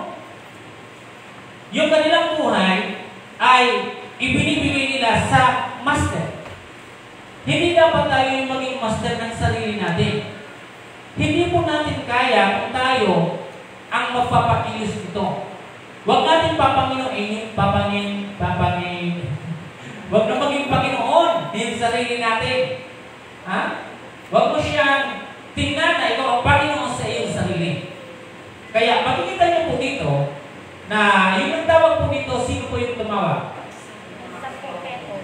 S1: Yung kanilang buhay ay ibinibigay nila sa Master. Hindi dapat tayo yung maging Master ng sarili natin. Hindi po natin kaya kung tayo ang magpapakilos ito. Huwag natin Huwag na maging Panginoon din sa sarili natin. Ha? Huwag mo siyang tingnan na ikaw ang Panginoon sa iyong sarili. Kaya makikita niyo po dito na yung nagtawag po dito, sino po yung tumawag?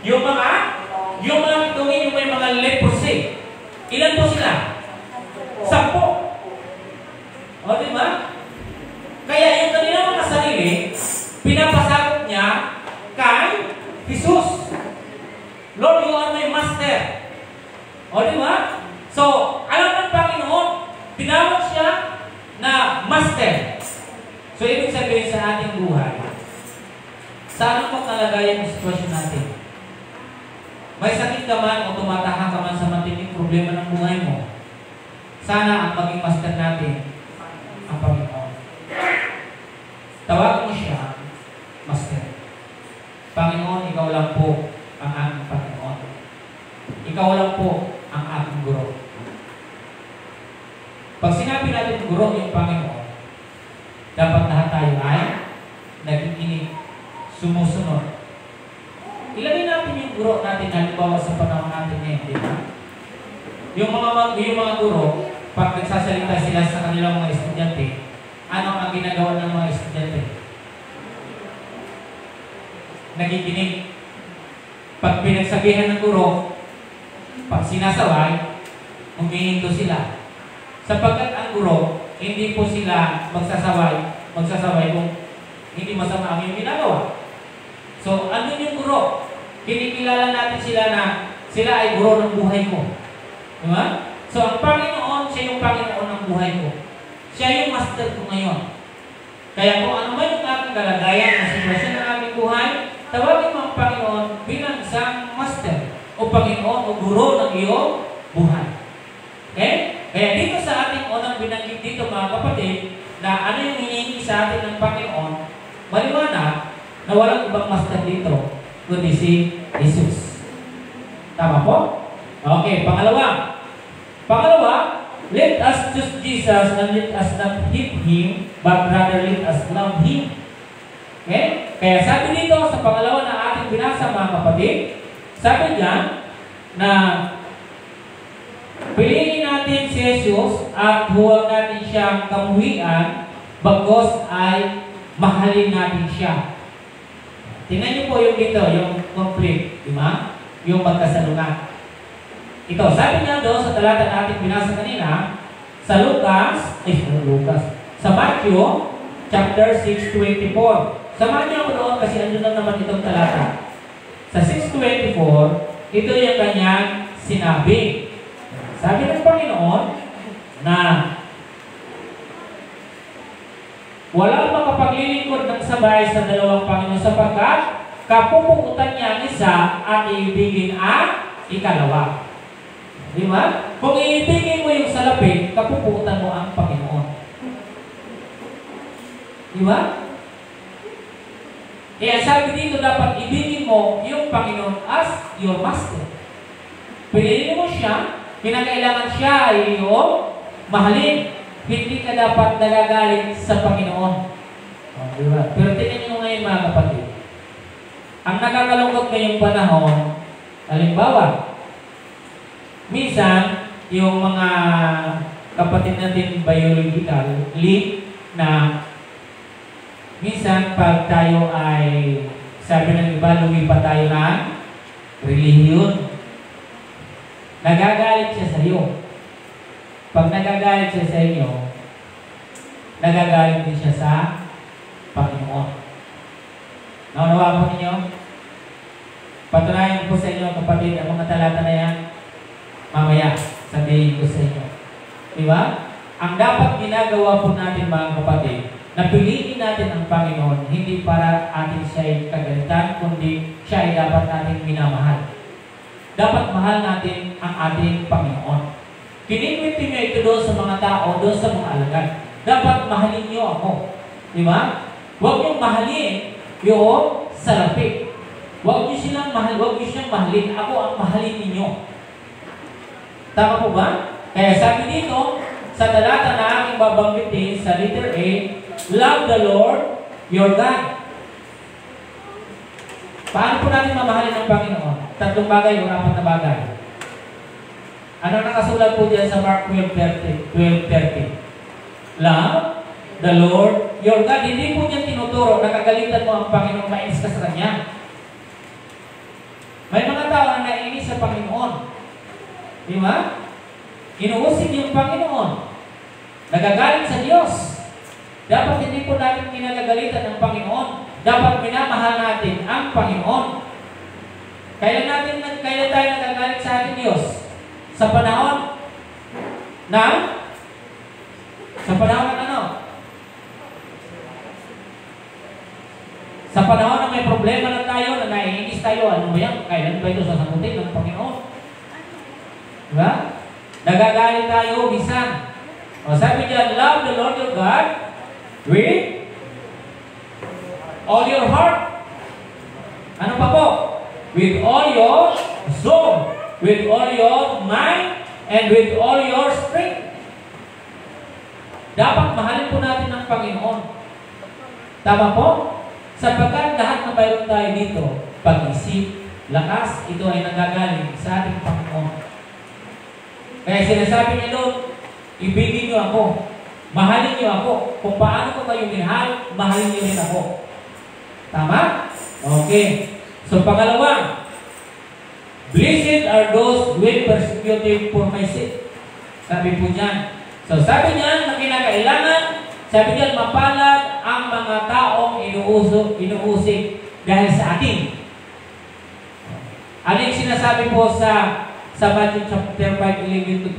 S1: Yung mga pitungin, yung may mga leprosy. Ilan po sila? 10. O, diba? Kaya yung kanilang mga sarili, pinapasakot niya kay Jesus. Lord, you are my master. O, diba? So, alam ng Panginoon, tinawag siya na master. So, ibig sabihin sa ating buhay, saan mo kalagayan ang sitwasyon natin? May sakit ka man o tumatahan ka man sa matinding problema ng buhay mo, sana ang maging master natin ang Panginoon. Tawag mo siya, Master. Panginoon, ikaw lang po ang aking Panginoon. Ikaw lang po ang aking guro. Pag sinabi natin guro yung Panginoon, dapat lahat tayo ay nakikinig, sumusunod. Ilagay natin yung guro natin halimbawa sa panahon natin ngayon, di ba? Yung mga guro, pag nagsasalita sila sa kanilang mga estudyante, ano ang ginagawa ng mga estudyante? Nakikinig. Pag pinagsabihan ng guro, pag sinasaway, humihinto sila. Sapagkat ang guro, hindi po sila magsasaway kung hindi masama ang yung ginagawa. So, ano yung guro? Kinikilala natin sila na sila ay guro ng buhay ko. Diba? So, ang Panginoon, siya yung Panginoon ng buhay ko. Siya yung master ko ngayon. Kaya kung ano man yung aking kalagayan na sitwasyon ng aking buhay, tawagin mo ang Panginoon bilang isang master o Panginoon o guro ng iyong buhay. Okay? Kaya dito sa ating unang binanggit dito mga kapatid, na ano yung hinihingi sa atin ng Panginoon, maliwanag na walang ibang master dito, kundi si Jesus. Tama po? Okay, pangalawa, let us choose Jesus and let us not hate Him, but rather let us love Him. Okay? Kaya sabi dito sa pangalawa na ating binasa mga kapatid, sabi diyan na piliin natin si Jesus at huwag natin siyang kamuhian, bagos ay mahalin natin siya. Tingnan niyo po yung dito, yung conflict, di ba? Yung magkasalungat. Ito, sabi niya doon sa talata natin binasa kanina, sa Matthew chapter 6:24. Samahan niyo ako doon kasi andun lang naman itong talata. Sa 6:24, ito yung kanyang sinabi. Sabi ng Panginoon na walang makapaglilingkod ng sabay sa dalawang Panginoon sapagkat kapupukutan niya ang isa at iibigin ang ikalawa. Di ba? Kung iibigin mo yung salapit, kapupukutan mo ang Panginoon. Di ba? Kaya sabi dito, dapat ibigin mo yung Panginoon as your master. Piliin mo siya, kinakailangan siya ay iyong mahalin. Hindi ka dapat nagagalit sa Panginoon. Diba? Pero tingnan nyo ngayon mga kapatid. Ang nakakalungkot ngayong panahon, halimbawa, minsan, yung mga kapatid natin biological, na minsan pag tayo ay, sabi ng iba, lumipat tayo ng relihiyon. Nagagalit siya sa iyo. Pag nagagalit siya sa inyo, nagagalit din siya sa Panginoon. Naunawa po ninyo? Patunayan ko sa inyo, kapatid, ang mga talata na yan, mamaya, sabihin ko sa inyo. Diba? Ang dapat ginagawa po natin, mga kapatid, na piliin natin ang Panginoon, hindi para atin siya ay kagalitan, kundi siya ay dapat natin minamahal. Dapat mahal natin ang ating Panginoon. Kinikwento niyo ito doon sa mga tao, doon sa mga alagad. Dapat mahalin niyo ako. Diba? Huwag niyong mahalin yung salapi. Huwag niyo siyang mahalin. Ako ang mahalin ninyo. Tama po ba? Kaya sabi dito, sa talata na aking babanggitin sa letter A, love the Lord your God. Paano po natin mamahalin ang Panginoon? 3 bagay o 4 na bagay. Ano nakasulat po diyan sa Mark 12:30? Love the Lord your God. Hindi po diyan tinuturo na kagalitan mo ang Panginoon, mainis ka sa Kanya. May mga tao na nainis sa Panginoon. Di ba? Inuusig yung Panginoon. Nagagalit sa Diyos. Dapat hindi po natin kinagagalitan ng Panginoon. Dapat minamahal natin ang Panginoon. Kailan tayo nagagalit sa ating Diyos? Sa panahon ng ano? Sa panahon na may problema na tayo, na naiinis tayo, ano ba yan? Kailan ba ito sasagutin ng Panginoon? Diba? Nagagalit tayo, minsan. O sabi niya, love the Lord your God with all your heart. Ano pa po? With all your soul, with all your mind, and with all your strength. Dapat mahalin po natin ang Panginoon. Tama po? Sapagkat lahat na mayroon tayo dito, pag-isip, lakas, ito ay nagagaling sa ating Panginoon. Kaya sinasabi niya doon, ibigin niyo ako, mahalin niyo ako. Kung paano ko kayo minahal, mahalin niyo rin ako. Tama? Okay. So pangalawa, blessed are those who are persecuted for my sake. Sabi po niyan. So sabi niyan, na kinakailangan, sabi niyan, mapalad ang mga taong inuusig dahil sa atin. Ano yung sinasabi po sa Matthew chapter 5:11-12?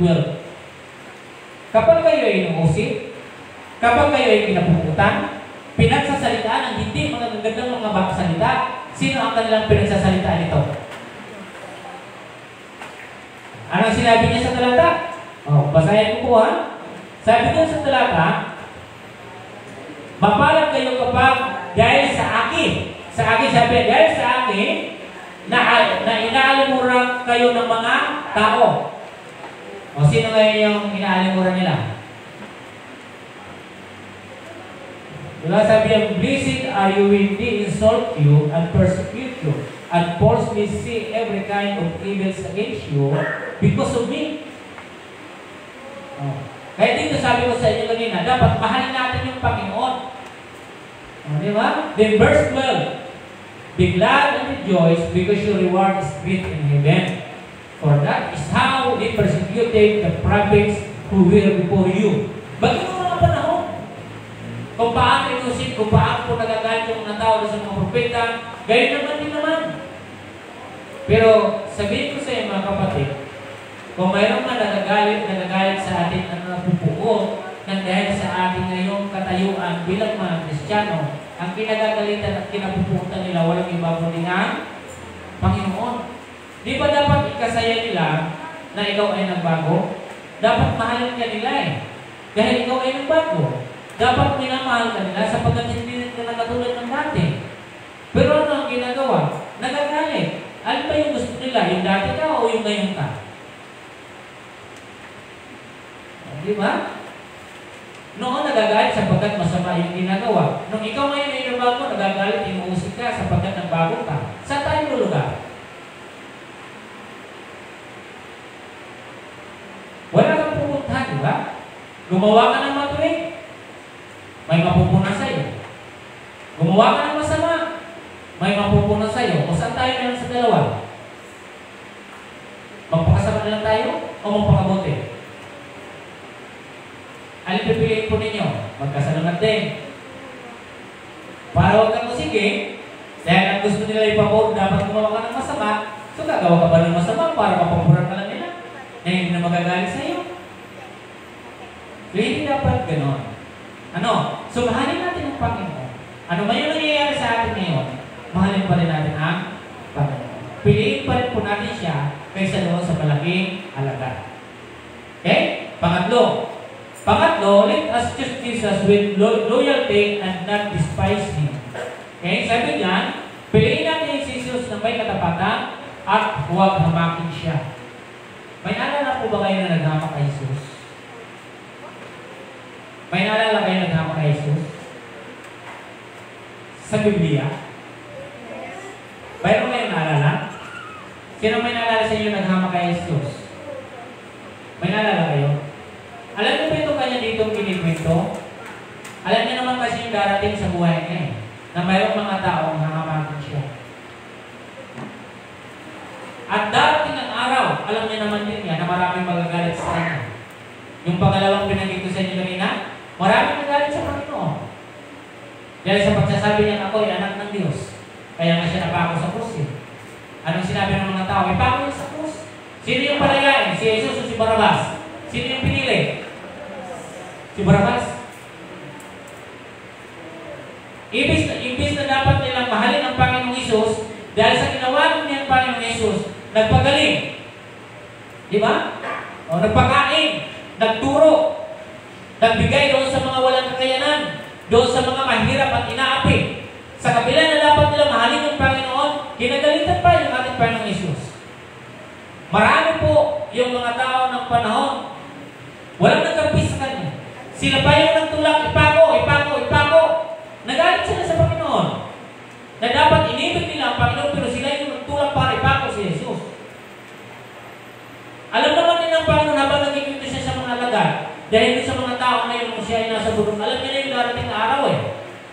S1: Kapag kayo ay inuusig, kapag kayo ay pinapuputan, pinagsasalitaan ang hindi mga gagandang mga salita, sino ang kanilang pinagsasalitaan ito? Anong sinabi niya sa talata? Basahin ko po ha. Sabi niya sa talata, mapalad kayo kapag dahil sa akin. Sa akin sabi, dahil sa akin, na inaalimura kayo ng mga tao. O sino ngayon yung inaalimura nila? Diba sabi niya, blessed are you when they insult you and persecute you and falsely say every kind of evils against you because of me. Kaya dito sabi ko sa inyo kanina, dapat mahalin natin yung Panginoon. Diba? Then verse 12, be glad and rejoice because your reward is great in heaven. For that is how they persecuted the prophets who were before you. Bakit yung mga panahon? Kung paano itusip, kung paano po nagagalit yung mga tao sa mga propeta, gayon naman din naman. Pero sabihin ko sa inyo mga kapatid, kung mayroong nagagalit sa atin ang napupuo nang dahil sa ating ngayong katayuan bilang mga Kristiyano, ang kinagagalitan at kinapuputan nila walang iba kundi ang Panginoon. Di ba dapat ikasaya nila na ikaw ay nagbago? Dapat mahalin ka nila eh. Dahil ikaw ay nagbago. Dapat minamahal ka nila sapagkat hindi ka nakatulad ng dati. Pero ano ang ginagawa? Nagagalit. Ano ba yung gusto nila? Yung dati ka o yung ngayon ka? Di ba? Noon nagagalit sapagkat masama yung ginagawa. Nung ikaw ngayon ay nagbago, nagagalit, inuusig ka sapagkat nagbago ka. Saan tayo lulugar? Wala kang pupuntahan, di ba? Gumawa ka ng matuwid, may mapupunan sa'yo. Gumawa ka ng masama, may mapupunan sa'yo. O saan tayo meron sa dalawa? Magpakasama na lang tayo o magpakabuti? Alin pipiliin po ninyo? Magkasalamat din. Para huwag kang musige, dahil ang gusto nila ipapor, dapat gumawa ka ng masama, so gagawa ka ba ng masama para mapapuran ka lang nila na hindi na magagalit sa'yo? So hindi dapat gano'n. Ano? So mahalin natin ang Panginoon. Ano ba yung nangyayari sa atin ngayon? Mahalin pa rin natin ang Panginoon. Piliin pa rin po natin siya kaysa doon sa malaking halaga. Okay? Pangatlo, let us choose Jesus with loyalty and not despise Him. Okay? Sabi niyan, piliin natin si Jesus na may katapatan at huwag hamakin siya. May naalala po ba kayo na naghamak kay Jesus? May naalala kayo na naghamak kay Jesus? Sa Biblia? Mayroon kayo naalala? Sino may naalala sa inyo naghamak kay Jesus? May naalala kayo? Alam niyo ba itong kanya ditong kinikwento? Alam niyo naman kasi yung darating sa buhay niya eh, na mayroong mga taong hahamakin siya. At darating ang araw, alam niya naman din niya na maraming magagalit sa kanya. Yung pangalawang pinagin ko sa inyo kanina, maraming nagalit sa Panginoon. Dahil sa pagsasabi niya, ako ay anak ng Diyos. Kaya nga siya napako sa krus eh. Anong sinabi ng mga tao? Ipako niya sa krus. Sino yung palayain? Si Jesus o si Barabas? Sino yung pinili? Si Barabas. Ibis na dapat nilang mahalin ang Panginoong Isus, dahil sa ginawa niya ang Panginoong Isus, nagpagaling. Di ba? O nagpakain, nagturo, nagbigay doon sa mga walang kakayanan, doon sa mga mahirap at inaapi. Sa kabila na dapat nila mahalin ang Panginoon, kinagalitan pa yung ating Panginoong Isus. Marami po yung mga tao ng panahon, walang nagkampis sa Kanya. Sila pa yung nagtulak, ipako. Nagalit sila sa Panginoon. Na dapat inibig nila ang Panginoon, pero sila yung nagtulak para ipako si Jesus. Alam naman nila ang Panginoon habang nagkikwento siya sa mga alagad, dahil sa mga tao na yung siya ay nasa burong, alam niya na yung darating na araw eh.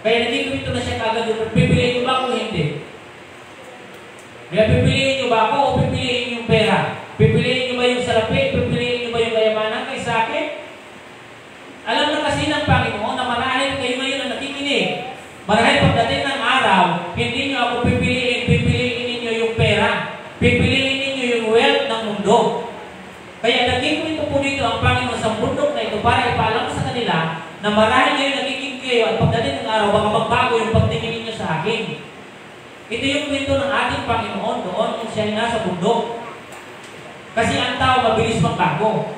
S1: Kaya nagkikwento na siya kagad yung pipiliin niyo ba o hindi? Kaya pipiliin niyo ba ako o pipiliin yung pera? Pipiliin niyo ba yung salapi? Pipiliin niyo ba yung kayamanan kaysa akin? Alam na kasi ng Panginoon na marahil kayo ngayon na nakikinig. Marahil pagdating ng araw, hindi niyo ako pipiliin ninyo yung pera. Pipiliin ninyo yung wealth ng mundo. Kaya nagkikwento po dito ang Panginoon sa bundok na ito para ipaalam sa kanila na marahil ngayon nakikinig kayo at pagdating ng araw, baka magbago yung pagtingin ninyo sa akin. Ito yung kwento ng ating Panginoon doon kung siya ay nasa bundok. Kasi ang tao mabilis magbago.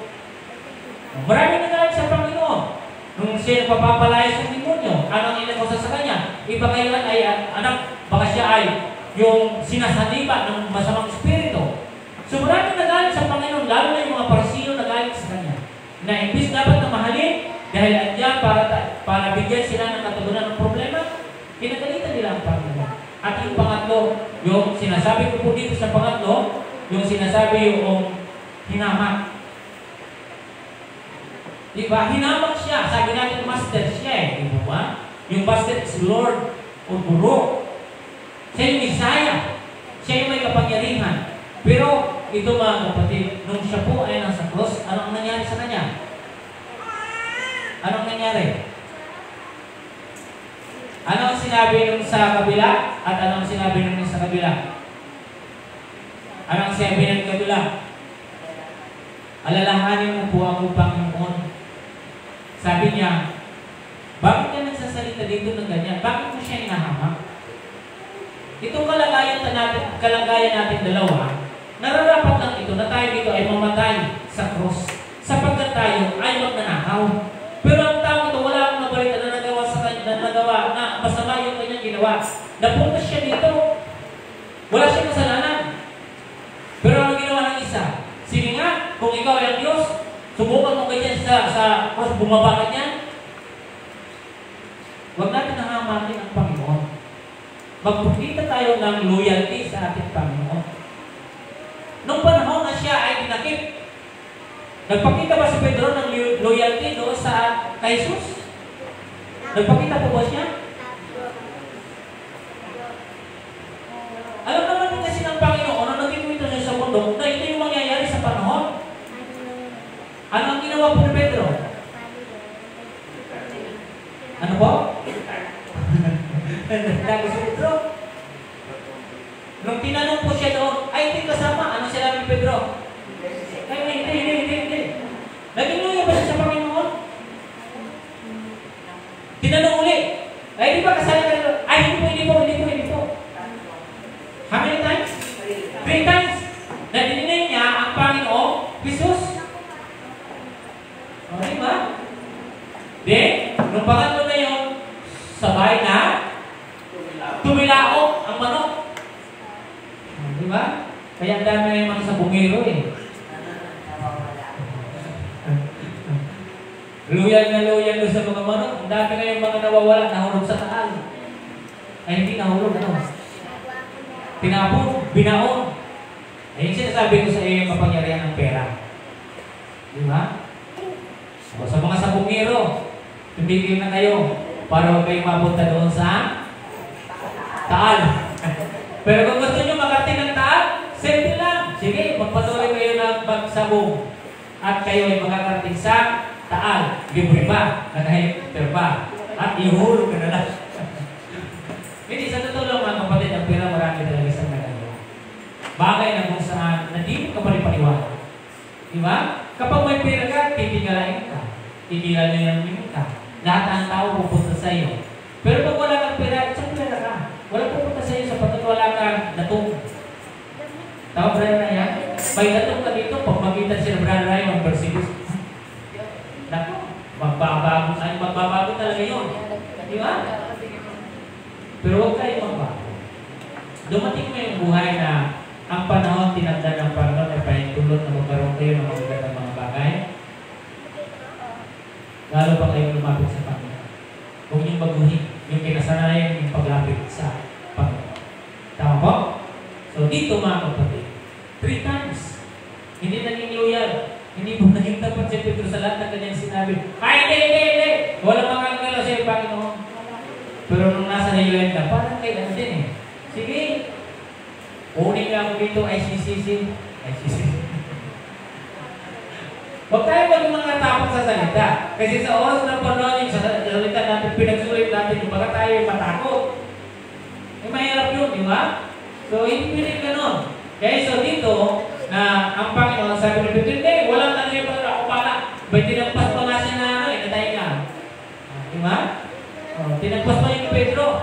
S1: Maraming nagalit sa Panginoon. Nung siya nagpapapalaya sa demonyo, anong inakosa sa kanya? Iba kayo ay anak, baka siya ay yung sinasaniba ng masamang espiritu. So maraming nagalit sa Panginoon, lalo na yung mga Pariseo nagalit sa kanya. Na imbis dapat na mahalin, dahil andyan para bigyan sila ng katugunan ng problema, kinagalitan nila ang Panginoon. At yung pangatlo, yung sinasabi ko po dito sa pangatlo, yung sinasabi yung hinamak. Diba? Hinamak siya. Sabi natin, master siya eh. Diba ba? Yung master is Lord o Guru. Siya yung Messiah. Siya yung may kapangyarihan. Pero, ito mga kapatid, nung siya po ay nasa cross, anong nangyari sa kanya? Anong nangyari? Anong sinabi nung sa kabila? At anong sinabi nung sa kabila? Anong sinabi ng kabila? Alalahanin mo po ako, Panginoon. Sabi niya, bakit ka nagsasalita dito ng ganyan? Bakit mo siya hinahamak? Itong kalagayan natin dalawa, nararapat lang ito na tayo dito ay mamatay sa cross. Sapagkat tayo ay magnanakaw. Pero ang tao ito, wala akong nabalita na nagawa sa kanya, na masama yung kanyang ginawa. Napunta siya dito. Wala siyang kasalanan. Pero ano ginawa ng isa? Sige nga, kung ikaw ay ang Diyos, subukan mo ganyan sa cross, bumaba ka niyan. Huwag natin nahamakin ang Panginoon. Magpakita tayo ng loyalty sa ating Panginoon. Nung panahon na siya ay dinakip, Nagpakita ba si Pedro ng loyalty doon sa kay Jesus? Nagpakita po ba siya? Alam naman din kasi ng Panginoon na nagkikwento niya sa mundo na ito yung mangyayari sa panahon. Ano ang ginawa po ni Pedro? Ano po? Nagtago si Pedro. Nung tinanong po siya doon, ay hindi kasama. Ano siya namin Pedro? Ay, hindi. Naging loyal ba siya sa Panginoon? Tinanong uli, ay di ba kasali ka rin? Ay, hindi po. How many times? 3 times. Nadinigay niya ang Panginoon, Jesus. O, di ba? Nung pangatlo na yun, sabay na tumilaok ang manok. O, di ba? Kaya ang dami na yung mga sabungero eh. Loyal doon sa mga manok. Ang dami na yung mga nawawala, nahulog sa taal. Ay, hindi nahulog, tinapon, binaon. Ayun sinasabi ko sa iyo yung kapangyarihan ng pera. Di ba? So, sa mga sabungero, tumigil na kayo para huwag kayong mapunta doon sa taal. Pero kung gusto nyo makarating ng taal, simple lang. Sige, magpatuloy kayo ng pagsabong at kayo ay makakarating sa taal. Libre ba? Naka-helicopter ba? At ihulog ka na lang. Hindi, sa totoo lang mga kapatid, ang pera marami talaga sa nagagawa. Bagay na kung saan, na di mo ka palipaliwala. Di ba? Kapag may pera ka, titigalain ka. Tigilan ka. Lahat ang tao pupunta sa iyo. Pero pag wala kang pera, isang pera ka. Wala pupunta sa iyo sapagkat wala kang datong. Tama ba na yan? May datong ka dito, pag makita siya Brother Ryan, Mercedes. Naku, magbabago talaga yun. Di ba? Pero huwag kayo magbago. Dumating mo yung buhay na ang panahon tinagda ng Panginoon ay pahintulot na magkaroon kayo ng magagandang mga bagay. Lalo pa kayo lumapit sa Panginoon. Huwag niyong baguhin yung kinasanayan yung paglapit sa Panginoon. Tama po? So dito mga kapatid, 3 times. Hindi naging loyal. Hindi po naging tapat si Pedro sa lahat ng kanyang sinabi. Ay, hindi. Wala makakagalaw siya yung Panginoon. Pero nung nasa Nailan ka, parang kailan din eh. Sige, unin nga ako dito, ICCC. Huwag tayo maging mga tapos sa salita. Kasi sa oras ng panahon yung salita natin, pinagsulit natin, yung baga tayo matakot. Mahirap yun, di ba? So, hindi piling ganun. Kaya so dito, na ang Panginoon sabi ni Pedro, hindi, walang nangyay pa ako pala. May tinagpas pa nga siya na natay ka. Di ba? Tinagpas pa yung Pedro.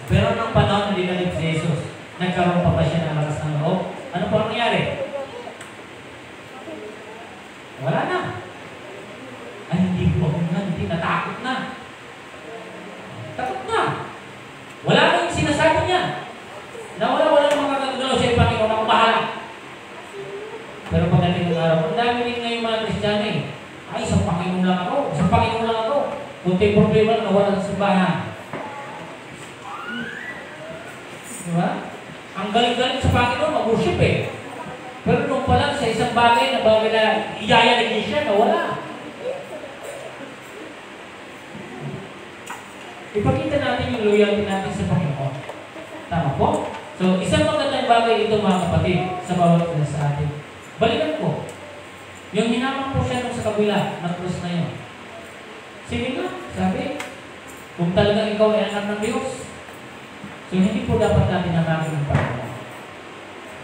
S1: Pero nung panahon na dinalig si Jesus, nagkaroon pa siya ng lakas ng loob. Ano po ang nangyari? Wala na. Ay, hindi natakot na. Takot na. Wala na yung sinasabi niya. Wala ng mga kagalaw siya yung Panginoon ako bahala. Pero pagdating ng araw, ang dami rin ngayon mga Kristiyano eh. Ay, sa Panginoon lang ako. Kunting problema na wala sa simbahan. Diba? Ang galing-galing sa Panginoon, mag-worship eh. Pero nung pala sa isang bagay na iyayaligin siya, nawala. Ipakita natin yung loyalty natin sa Panginoon. Tama po? So, isang magandang bagay ito mga kapatid sa bawat isa sa atin. Balikan ko. Yung hinamang po siya nung sa kabila, na cross na yun. Sige nga, sabi, kung talagang ikaw ay anak ng Diyos, so hindi po dapat natin hanakin ng Panginoon.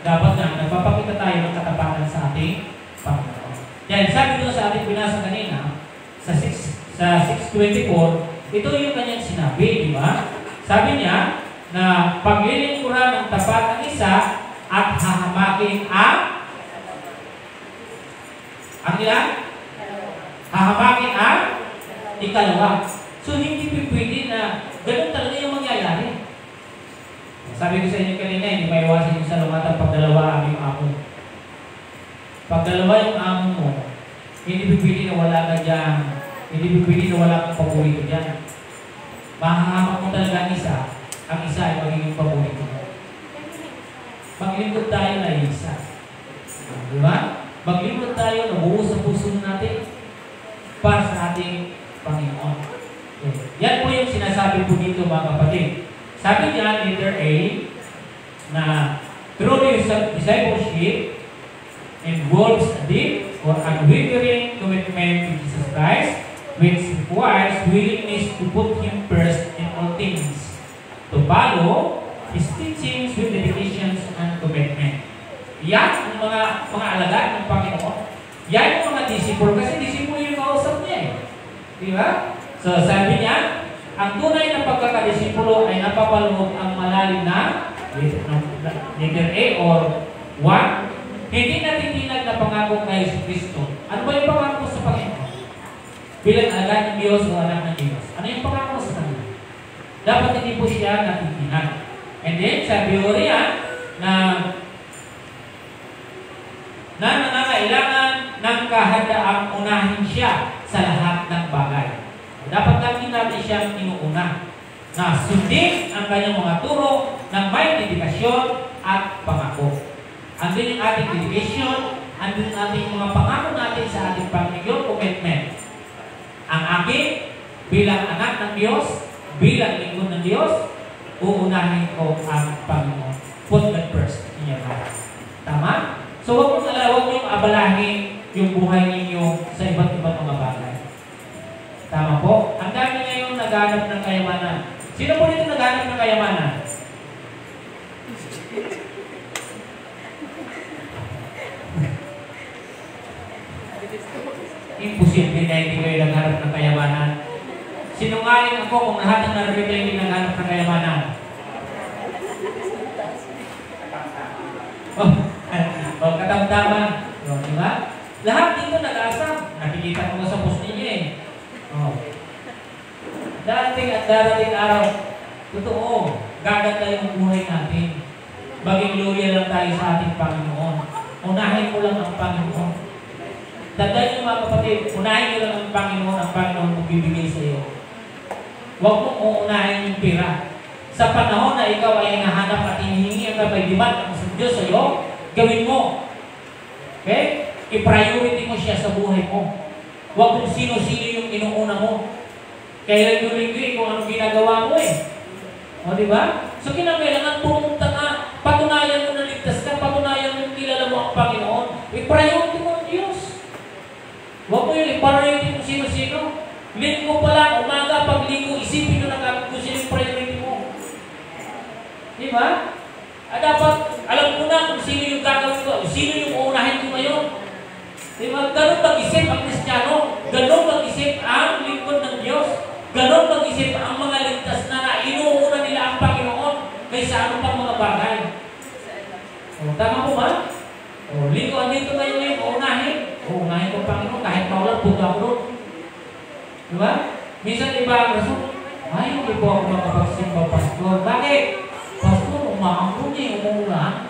S1: Dapat nga, nagpapakita tayo ng katapatan sa ating Panginoon. Yan, sabi doon sa ating binasa kanina, sa 6:24, ito yung kanyang sinabi, di ba? Sabi niya, na paglilingkuran ng tapat ang isa at hahamakin ang ilan? Hahamakin ang ikalawa. So, hindi pwede na ganun talaga yung mangyayari. Sabi ko sa inyo kanina, hindi maiwasan yung sa lumatan pag dalawa ang yung amo. Pag dalawa yung amo mo, hindi pwede na wala ka dyan. Hindi pwede na wala kang paborito dyan. Mahahamak mo talaga ang isa ay magiging paborito mo. Maglingkod tayo na isa. Diba? Maglingkod tayo na buo sa puso natin para sa ating Panginoon. Yan po yung sinasabi po dito mga kapatid. Sabi niya, letter A, na true discipleship involves a deep or unwavering commitment to Jesus Christ, which requires willingness to put Him first in all things, to follow His teachings with dedications and commitment. Yan ang mga alagad ng Panginoon. Yan yung mga disciple, kasi disciple yung kausap niya eh. Di ba? So sabi niya, ang tunay na pagkakadisipulo ay napapaloob ang malalim na letter A or 1, hindi natitinag na pangako kay Jesus Kristo. Ano ba yung pangako sa Panginoon? Bilang alagad ng Diyos o anak ng Diyos. Ano yung pangako sa Kanya? Dapat hindi po siya natitinag. And then, sabi ko riyan na nangangailangan ng kahandaang unahin siya sa lahat ng bagay. Dapat lagi natin siyang inuuna na sundin ang kanyang mga turo ng may dedikasyon at pangako. Andun yung ating dedication, andun yung ating mga pangako natin sa ating Panginoon, commitment. Ang akin, bilang anak ng Diyos, bilang lingkod ng Diyos, uunahin ko ang Panginoon. Put God first in your life. Tama? So huwag niyong abalahin yung buhay ninyo sa iba't ibang mga bagay. Tama po? Ang dami ngayon naghanap ng kayamanan. Sino po dito naghanap ng kayamanan? Imposible na hindi kayo naghanap ng kayamanan. Sinungaling ako kung lahat ng narito hindi naghanap ng kayamanan. Katamtaman. Diba? Lahat dito nag-asa. Nakikita ko sa post ninyo eh. Darating at darating araw, totoo, gaganda yung buhay natin. Maging loyal lang tayo sa ating Panginoon. Unahin mo lang ang Panginoon. Tandaan niyo mga kapatid, unahin niyo lang ang Panginoon magbibigay sa iyo. Huwag mong uunahin yung pera. Sa panahon na ikaw ay hinahanap at hinihingi ang kapaydiman ng Diyos sa iyo, gawin mo. Okay? I-priority mo siya sa buhay mo. Huwag kung sino-sino yung inuuna mo. Kaya linggo-linggo kung anong ginagawa mo eh. O diba? So kinakailangan pumunta ka, patunayan mo na ligtas ka, patunayan mo kilala mo ang Panginoon. I-priority mo ang Diyos. Huwag mo yung i-priority mo sino-sino. Linggo pa lang, umaga, pag linggo, isipin nyo na kung sino yung priority mo. Diba? At dapat, alam ko na kung sino yung gagawin ko, sino yung uunahin ko ngayon. Diba? Ganun mag-isip ang Kristiyano, ganun mag-isip ang lingkod ng Diyos, ganun mag-isip ang mga ligtas na inuuna nila ang Panginoon kaysa ano pang mga bagay. Tama po ba? Linggo, andito kayo ngayon, uunahin ko ang Panginoon, kahit maulan, punta ako doon. Diba? Minsan iba ang rason, ay, hindi po ako makapagsimba, Pastor. Bakit? Pastor, umaangko niya yung umuulan.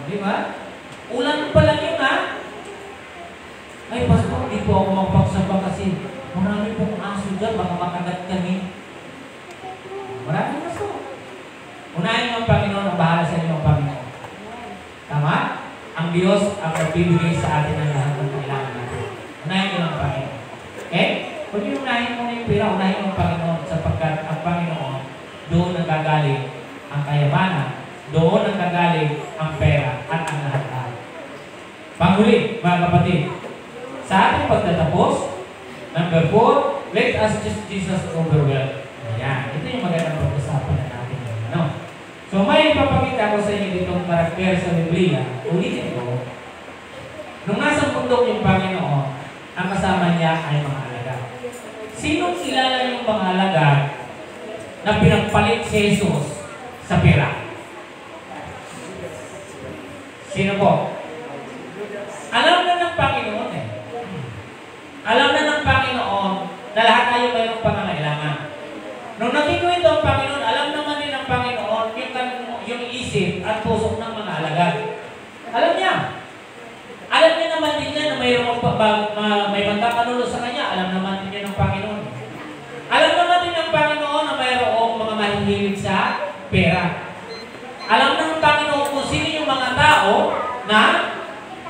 S1: Diba? Ulan pa lang yun, ha? Ay, Pastor, hindi po ako magpagsamba kasi marami pong aso dyan, baka makagat kami. Maraming aso. Unahin ang Panginoon, ang bahala sa inyo ang Panginoon. Tama? Ang Diyos ang magbibigay sa atin ng lahat ng kailangan natin. Unahin nyo ang Panginoon. Okay? Kung yung unahin mo na yung pera, unahin mo ang Panginoon sapagkat ang Panginoon, doon nagagaling ang kayamanan, doon nagagaling ang pera at ang lahat-lahat. Panghuli, mga kapatid, sa ating pagtatapos, number 4, let us just Jesus overwhelm. Ayan, ito yung magandang pag-usapan na natin. Ano? So may ipapakita ko sa inyo ditong karakter sa Biblia. Ulitin ko, nung nasa bundok yung Panginoon, ang kasama niya ay mga alagad. Sinong kilala yung mga alagad na pinagpalit si Jesus sa pera? Sino po? Alam na ng Panginoon eh. Alam na ng Panginoon na lahat tayo mayroong pangangailangan. Nung nakikwento ang Panginoon, alam naman din ng Panginoon yung isip at puso ng mga alagad. Alam niya. Alam niya naman din niya na may magkakanulo sa kanya. Alam naman din niya ng Panginoon. Alam naman din ng Panginoon na mayroong mga mahihilig sa pera. Alam ng Panginoon kung sino yung mga tao na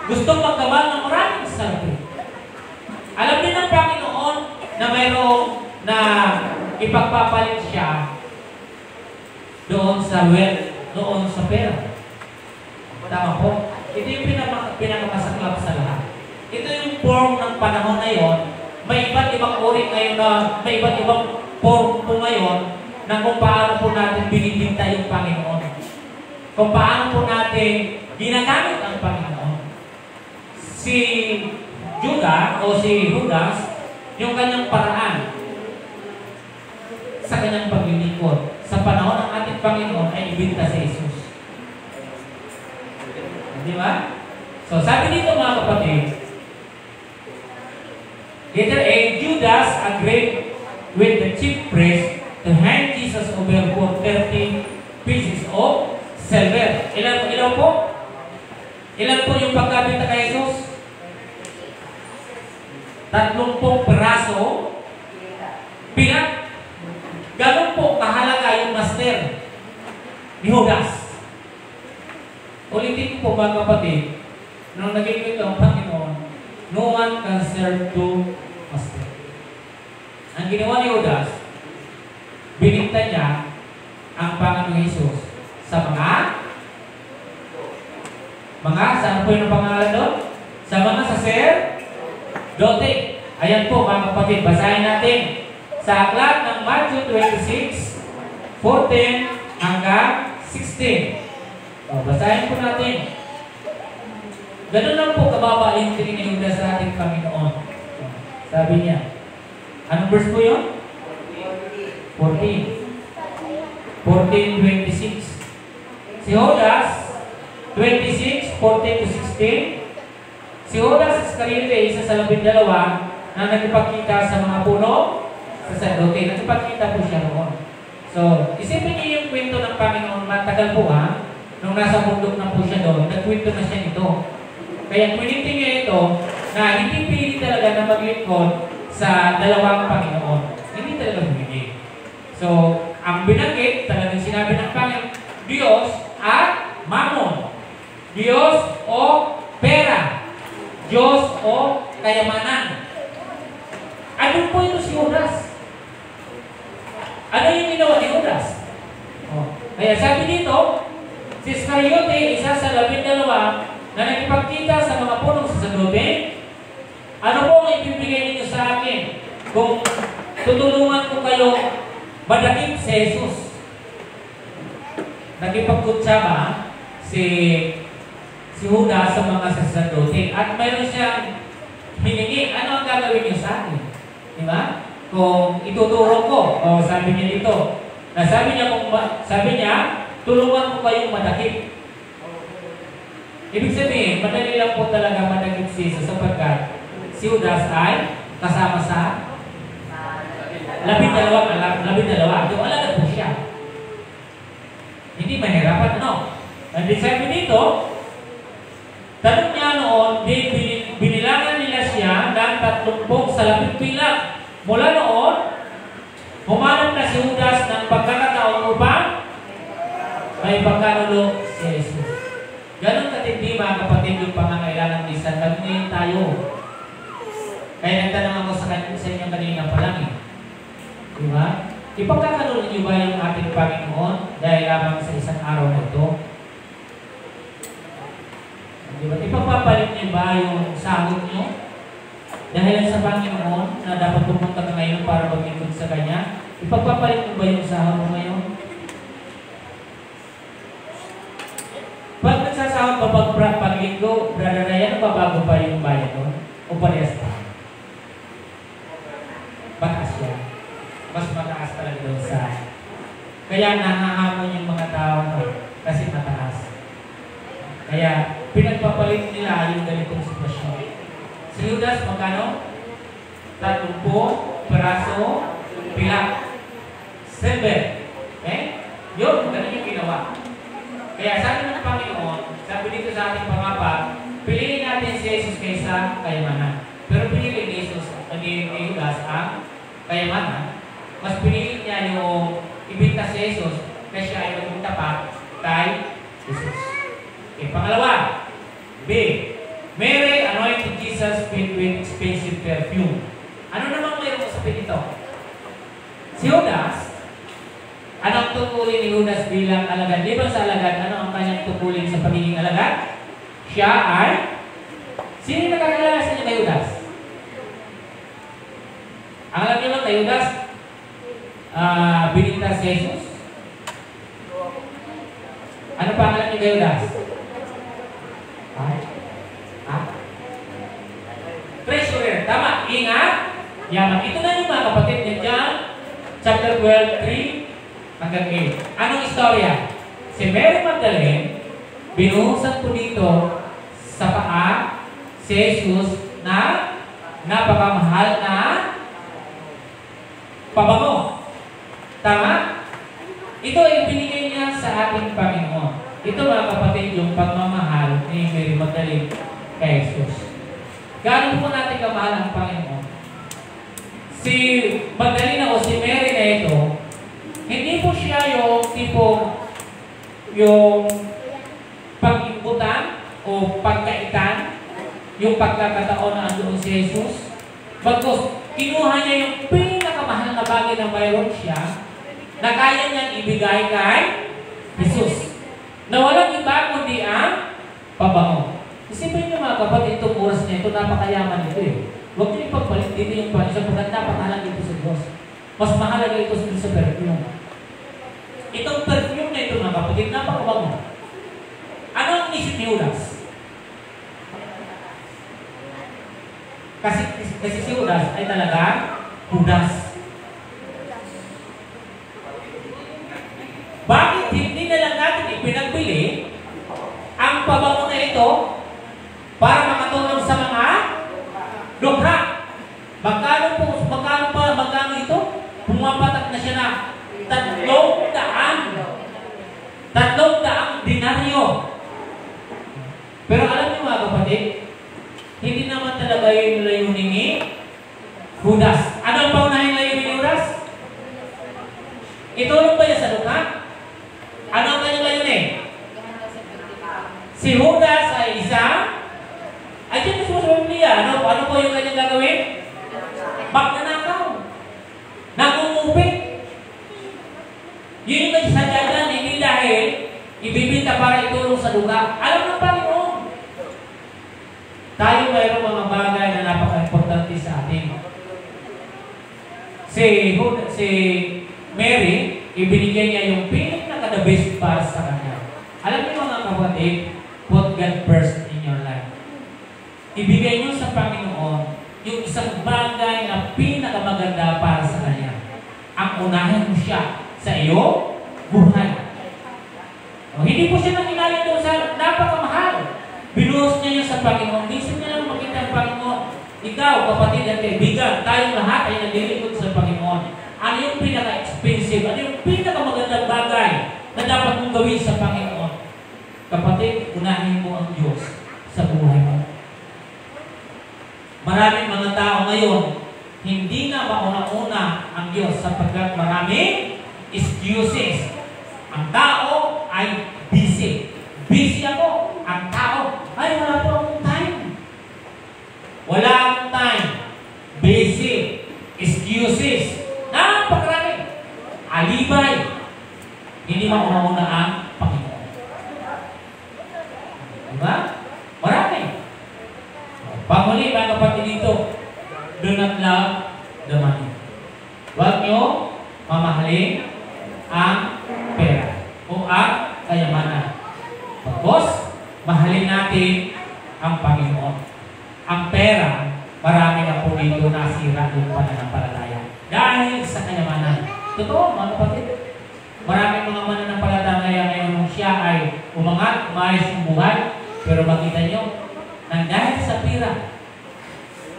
S1: Gustong maggawa ng maraming salapi. Alam din ng Panginoon na mayroong na ipagpapalit siya doon sa wealth, doon sa pera. Tama po? Ito yung pinakamasaklap sa lahat. Ito yung form ng panahon na yon. May iba't ibang uri ngayon na, may iba't ibang form po ngayon na kung paano po natin binibinta yung Panginoon. Kung paano po natin ginagamit ang Panginoon. Si Judas o si Judas, yung kanyang paraan sa kanyang paglilingkod sa panahon ng ating Panginoon ay ibinta si Jesus. Di ba? So, sabi dito mga kapatid, letter A, Judas agreed with the chief priest to hand Jesus over for 30 pieces of silver. Ilan po? Ilan po yung pagkabinta kay Jesus? 30 peraso pilat. Ganun po kahalaga yung master ni Judas. Ulitin ko po mga kapatid, nung naging ito ang Panginoon, no one can serve two masters. Ang ginawa ni Judas, binigta niya ang Panginoong Jesus sa saan po yung pangalan doon? Sa mga sacerdote. Ayan po mga kapatid, basahin natin sa aklat ng Matthew 26, 14 hanggang 16. Basahin po natin. Ganun lang po kababa yung tininiwala sa ating Panginoon. Sabi niya, anong verse po yun? 14:26. Si Judas, 26, 14 to 16. Si Judas Iscariote, isa sa 12 na nagpagkita sa mga puno, sacerdote. Nagpagkita po siya noon. So, isipin niyo yung kwento ng Panginoon, matagal po ha. Nung nasa bundok na po siya doon, nagkwento na siya nito. Kaya kwento niya ito na hindi pili talaga na maglingkod sa dalawang Panginoon. Hindi talaga pili. So, ang binanggit, talagang sinabi ng Panginoon, Diyos at Mammon. Diyos o pera. Diyos o kayamanan. Ano po ito si Judas? Ano yung ginawa ni Judas? Kaya sabi dito, si Iscariote, isa sa 12 na nagpagkita sa mga punong sacerdote, ano po ang ibibigay ninyo sa akin kung tutulungan ko kayo madakip si Jesus? Nagipagkutsaba si Judas sa mga sacerdote at mayroon siyang hiningi, ano ang gagawin niyo sa akin? Diba? Kung ituturo ko, o sabi niya dito, sabi niya, tulungan ko kayong madakip. Ibig sabihin, madali lang po talaga madakip si Jesus sapagkat si Judas ay kasama sa 12. Yung alagad po siya. Hindi mahirapan, ano? And sabi dito, tanong niya noon, binilangan nila siya ng 30 salapit pilat. Mula noon, humanap na si Judas ng pagkakataon upang may pagkarulo si Jesus. Ganon katindi mga kapatid yung pangangailangan ni San. Pagnihin tayo. Kaya nagtanong ako sa inyo kanina pa lang eh. Diba? Ipagkakaroon niyo ba yung ating Panginoon dahil lamang sa isang araw na ito? Diba? Ipagpapalit niyo ba yung sahod niyo? Dahil sa Panginoon na dapat pumunta ka ngayon para maglingkod sa Kanya? Ipagpapalit mo ba yung sahod mo ngayon? Pag nagsasahod pa paglinggo, Brother Ryan, babago pa yung bayad doon? O parehas pa? Batas yan. Mas mataas talaga doon sa... Kaya nahahamon yung mga tao kasi mataas. Kaya pinagpapalit nila yung ganitong sitwasyon. Si Judas, magkano? 30 peraso pilat. Silver. Okay? Yun, ganun yung ginawa. Kaya sabi ng Panginoon, sabi dito sa ating pangapat, piliin natin si Jesus kaysa kayamanan. Pero pinili ni Jesus, ni Judas ang kayamanan. Mas pinili niya yung ibinta si Jesus kasi siya ay maging tapat kay Jesus. Okay, pangalawa, B. Mary anointed Jesus with expensive perfume. Ano namang mayroon sa pinito? Si Judas, anong tukulin ni Judas bilang alagad? Di ba sa alagad, ano ang kanyang tukulin sa pagiging alagad? Siya ay, sino nakakilala sa inyo kay Judas? Ang alam niyo lang kay Judas, binintas si Jesus. Ano pa ang alam niyo kay Judas? Treasurer. Tama. Ingat. Yaman. Ito na yung mga kapatid niya dyan. Chapter 12, 3 hanggang 8. Anong istorya? Si Mary Magdalene, binuhusan po dito sa paa si Jesus na napakamahal na pabango. Tama? Ito ay binigay niya sa ating Panginoon. Ito mga kapatid, yung pagmamahal ni Mary Magdalene kay Jesus. Gaano po natin kamahal ang Panginoon? Si Magdalena o si Mary na ito, hindi po siya yung tipong yung pag-imbutan o pagkaitan, yung pagkakataon na andoon si Jesus. Bagkus, kinuha niya yung pinakamahal na bagay na mayroon siya na kaya niyang ibigay kay Jesus. Na walang iba kundi ang pabango. Isipin niyo mga kapatid, itong oras na ito, napakayaman ito eh. Huwag niyo ipagpalit dito yung Panginoon sapagkat napakahalang ito sa Diyos. Mas mahalaga ito sa perfume. Itong perfume na ito mga kapatid, napakabango. Ano ang isip ni Judas? Kasi si Judas ay talaga Judas. Bakit hindi na lang natin ipinagbili ang pabango na ito para makatulong sa mga dukha? Magkano ito? Pumapatak na siya na 300 dinaryo. Pero alam niyo mga kapatid, hindi naman talaga yung layunin ni Judas. Ano ang paunahin layunin ni Judas? Itulong ba niya sa dukha? Ano ang kanyang layunin? Si Judas ay isang ay dyan sa Biblia. Ano po yung kanyang gagawin? Magnanakaw. Nangungupit. Yun yung nagsadyadan, hindi dahil ibibinta para itulong sa lugar. Alam ng Panginoon. Tayo mayroong mga bagay na napaka-importante sa atin. Si Mary, ibinigay niya yung pinaka-the best para sa kanya. Alam niyo mga kapatid, put God first in your life. Ibigay niyo sa Panginoon yung isang bagay na pinakamaganda para sa kanya. Ang unahin mo siya sa iyo, buhay. Hindi po siya nanginalin doon sa napakamahal. Binuhos niya sa Panginoon. Minsan niya lang makita ang Panginoon. Ikaw, kapatid at kaibigan, tayong lahat ay naglilingkod sa Panginoon. Ano yung pinaka-expensive? Ano yung pinakamagandang bagay na dapat mong gawin sa Panginoon? Kapatid, unahin mo ang Diyos sa buhay mo. Maraming mga tao ngayon, hindi na mauna-una ang Diyos sapagkat maraming excuses. Ang tao ay busy. Busy ako. Ang tao ay wala po akong time. Wala akong time. Busy. Excuses. Napakarami. Alibay. Hindi mauna-una ang Panginoon. Diba? Marami. Panguli, mga kapatid dito, do not love the money. Huwag nyo mamahalin ang pera o ang kayamanan. Pagkos, mahalin natin ang Panginoon. Ang pera, marami na po dito nasira yung pananampalataya. Dahil sa kayamanan. Totoo, mga kapatid. Maraming mga mananampalataya ngayon nung siya ay umangat, umayos yung buhay. Pero makita nyo, nang dahil sa pira,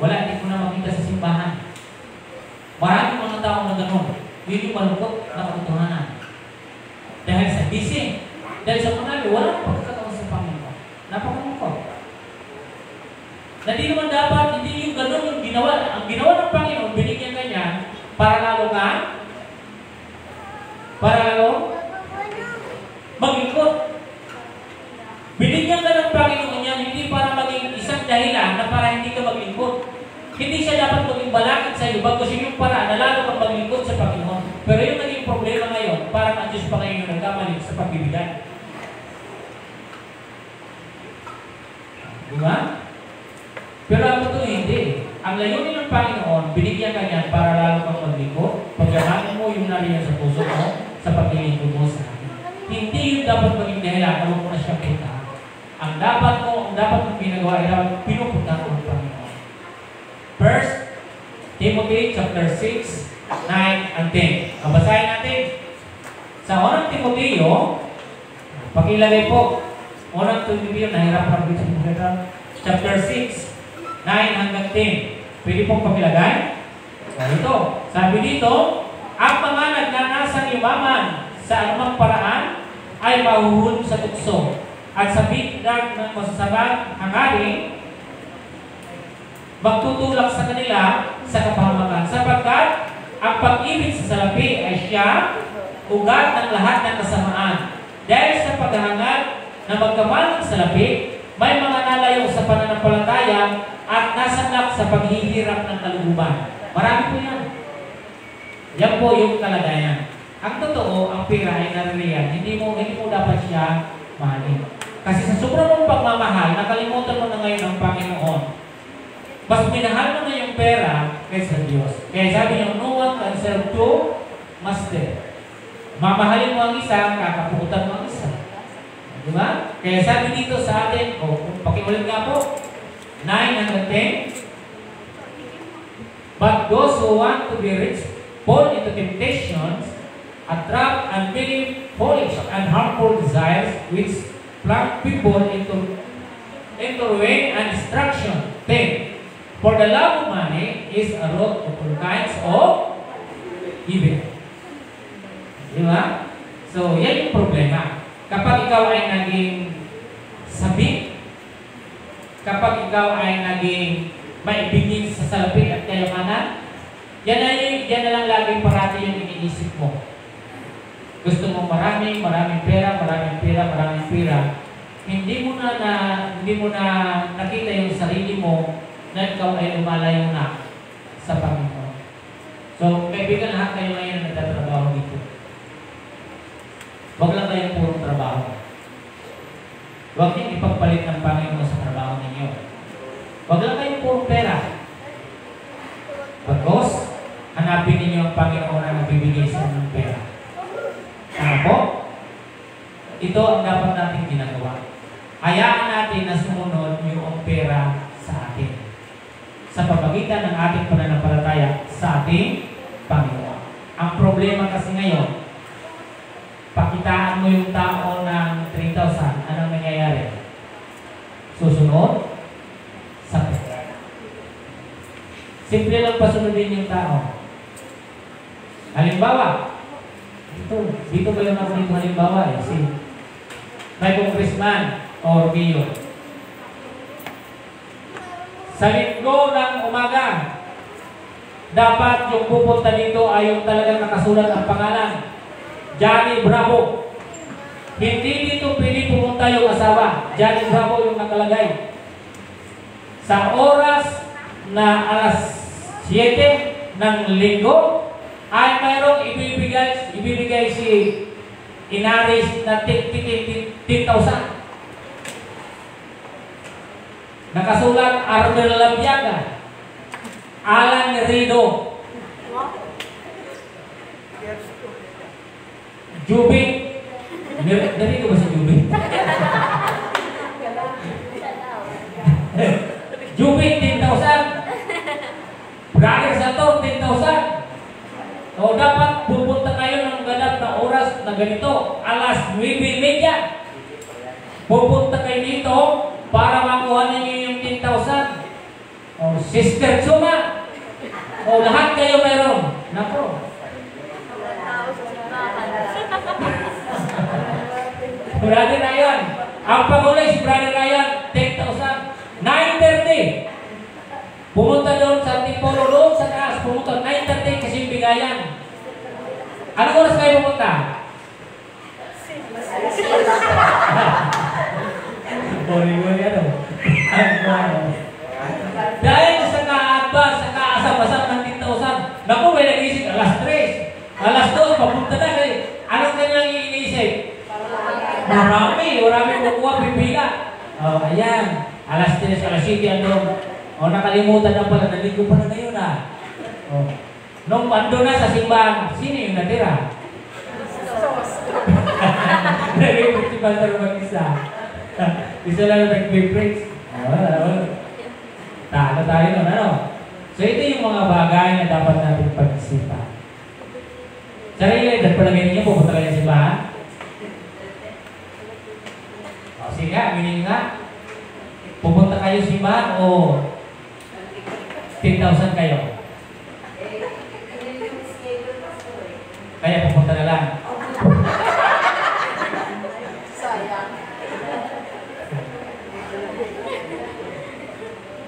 S1: wala, hindi ko na makita sa simbahan. Maraming mga tao na gano'n. Yun yung malungkot na katotohanan. Dahil sa busy, dahil sa panalo, walang pagkakataon sa Panginoon. Napakalungkot. Na di naman dapat, hindi yung gano'n yung ginawa. Ang ginawa ng Panginoon, binigyan ka niya para lalo maglingkod. Binigyan ka ng Panginoon niya, hindi para maging isang balakid sa iyo, bago siya yung paraan na lalo kang maglingkod sa Panginoon. Pero yung naging problema ngayon, parang ang Diyos pa ngayon yung nagkamali sa pagbibigay. Diba? Pero ang totoo hindi. Ang layunin ng Panginoon, binigyan ka niyan para lalo kang maglingkod. Pagyamanin mo yung nariyan sa puso mo, sa paglilingkod mo sa akin. Hindi yung dapat maging dahilan, huwag mo na siya punta. Ang dapat mong ginagawa ay dapat pinupunta ko ng Panginoon. First Timothy chapter 6, 9, and 10. Mabasahin natin. Sa unang Timoteo, pakilagay po. Unang Timoteo, nahirap na dito chapter 6, 9 hanggang 10. Pwede pong pakilagay. Ito. Sabi dito, ang mga nagnanasang yumaman sa anumang paraan ay mahuhulog sa tukso at sa bigdag ng masasamang hangarin magtutulak sa kanila sa kapahamakan sapagkat ang pag-ibig sa salapi ay siya ugat ng lahat ng kasamaan. Dahil sa paghahangad na magkamal ng salapi, may mga nalayo sa pananampalataya at nasanlak sa paghihirap ng kalooban. Marami po yan. Yan po yung kalagayan. Ang totoo, ang pira ay naririyan. Hindi mo dapat siya mahalin. Kasi sa sobrang mong pagmamahal, nakalimutan mo na ngayon ang Panginoon. Mas minahal mo na yung pera kaysa Diyos. Kaya sabi niyo, no one can serve two master. Mamahalin mo ang isa, kakapukutan mo ang isa. Diba? Kaya sabi dito sa atin, pakiulit nga po, 9 and 10. But those who want to be rich fall into temptations, a trap, and very foolish and harmful desires which plunge people into ruin and destruction. 10. For the love of money is a root of all kinds of evil. Diba? So, yan yung problema. Kapag ikaw ay naging sabik, kapag ikaw ay naging maibigin sa salapi at kayamanan, yan na lang laging parati yung iniisip mo. Gusto mo maraming pera. Hindi mo na nakita yung sarili mo na ikaw ay lumalayo na sa Panginoon. So, kaibigan, lahat kayo ngayon na nagtatrabaho dito. Huwag lang kayong purong trabaho. Huwag niyong ipagpalit ng Panginoon sa trabaho ninyo. Huwag lang kayong purong pera. Bagos, hanapin ninyo ang Panginoon na nagbibigay sa ng pera. Ano po? Ito ang dapat natin ginagawa. Hayaan natin na sumunod yung pera sa atin. Sa pamagitan ng ating pananampalataya sa ating Panginoon. Ang problema kasi ngayon, pakitaan mo yung tao ng 3,000, anong nangyayari? Susunod sa pera. Simple lang pasunodin yung tao. Halimbawa, dito ba yung ako dito halimbawa eh? May congressman or mayor. Sa linggo ng umaga, dapat yung pupunta dito ay yung talagang nakasulat ang pangalan. Johnny Bravo. Hindi dito pwede pumunta yung asawa. Johnny Bravo yung nakalagay. Sa oras na alas 7 ng linggo, ay mayroong ibibigay si Inaris na 10,000. Nakasulat Arnel Labiaga, Alan Rido, Jubin. Dari ko ba si Jubin? Jubin 10,000. Brother Sator 10,000. O dapat pupunta kayo ng ganap na oras na ganito, alas 9:30. Pupunta kayo dito para makuha ninyo yung 10,000. O Sister Chuma. O lahat kayo mayroon. Nako. Brother Ryan. Ang pagulay si Brother Ryan, 10,000. 9:30. Pumunta doon sa Antipolo, doon sa taas. Pumunta 9:30 kasi yung bigayan. Anong oras kayo pumunta? Dahil sa kaabas, sa kaasam-asam Alas 2, papunta na kayo. Anong kanyang iniisip? Marami kukuha, pipila. Oh, ayan. Alas 3, alas 7, ano. O, nakalimutan na pala, naligo pala ngayon Oh. Nung ando na sa simbahan, sino yung natira? Nag-break si Pastor mag-isa. Isa lang nag-break. Talo tayo nun, ano? So, ito yung mga bagay na dapat natin pag-isipan. Sarili, palagay ninyo, pupunta kayo sa simbahan? O, sige nga, aminin nga. Pupunta kayo sa simbahan o 10,000 kayo? Kaya pupunta na lang.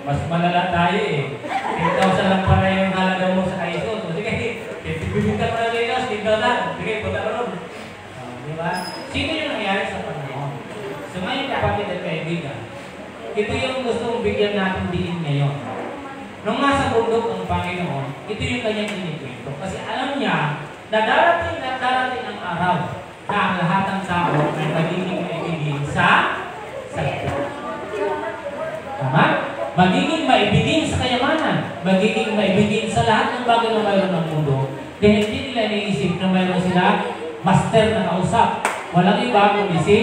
S1: Mas malala tayo eh. 10,000 lang para yung halaga mo sa ISO. So, sige, bibigyan mo na kayo, 10,000. Sige, punta ka ron. Diba? Sino yung nangyari sa panahon? So ngayon, kapatid at kaibigan, ito yung gusto mong bigyan natin diin ngayon. Nung nasa bundok ng Panginoon, ito yung kanyang inikwento. Kasi alam niya na darating ang araw na ang lahat ng tao ay magiging maibigin sa salita. Tama? Magiging maibigin sa kayamanan, magiging maibigin sa lahat ng bagay na mayroon ng mundo. Dahil hindi nila iniisip na mayroon sila master na kausap. Walang iba kundi si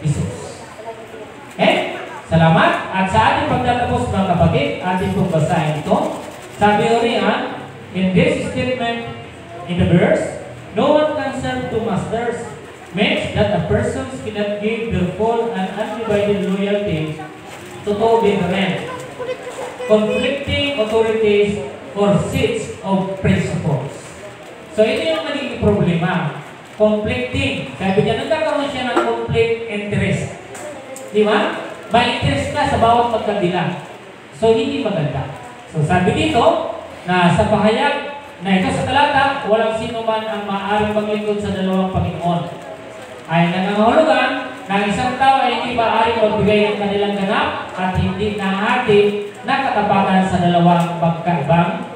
S1: Jesus. Salamat. At sa ating pagtatapos mga kapatid, ating pong basahin ito. Sabi o riyan, in this statement in the verse, no one can serve two masters, means that a person cannot give their full and undivided loyalty to two different conflicting authorities or sets of principles. So ito yung naging problema. Conflicting. Sabi niya, nagkakaroon siya ng conflict interest. Di ba? May interest ka sa bawat magkabila. So hindi maganda. So sabi dito, na sa pahayag na ito sa talata, walang sino man ang maaaring maglingkod sa dalawang Panginoon. Ay nangangahulugan na isang tao ay hindi maaaring magbigay ng kanilang ganap at hindi nahati na katapatan sa dalawang magkaibang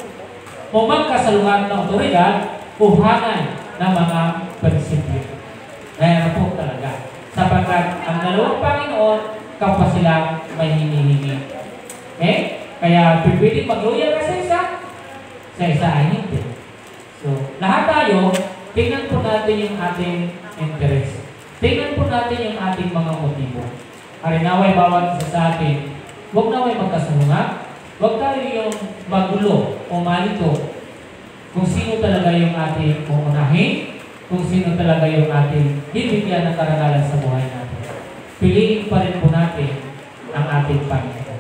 S1: o magkasalungan na otoridad puhanan ng mga prinsipyo. Kaya po talaga. Sapagkat ang dalawang Panginoon, kapwa sila may hinihingi. Kaya pwedeng mag-loyal ka sa isa ay hindi. So, lahat tayo, tingnan po natin yung ating interest. Tingnan po natin yung ating mga motibo. Harinaway bawat isa sa atin, huwag naway magkasalungat, huwag tayo yung magulo o malito kung sino talaga yung ating uunahin, kung sino talaga yung ating bibigyan ng karangalan sa buhay natin. Piliin pa rin po natin ang ating Panginoon.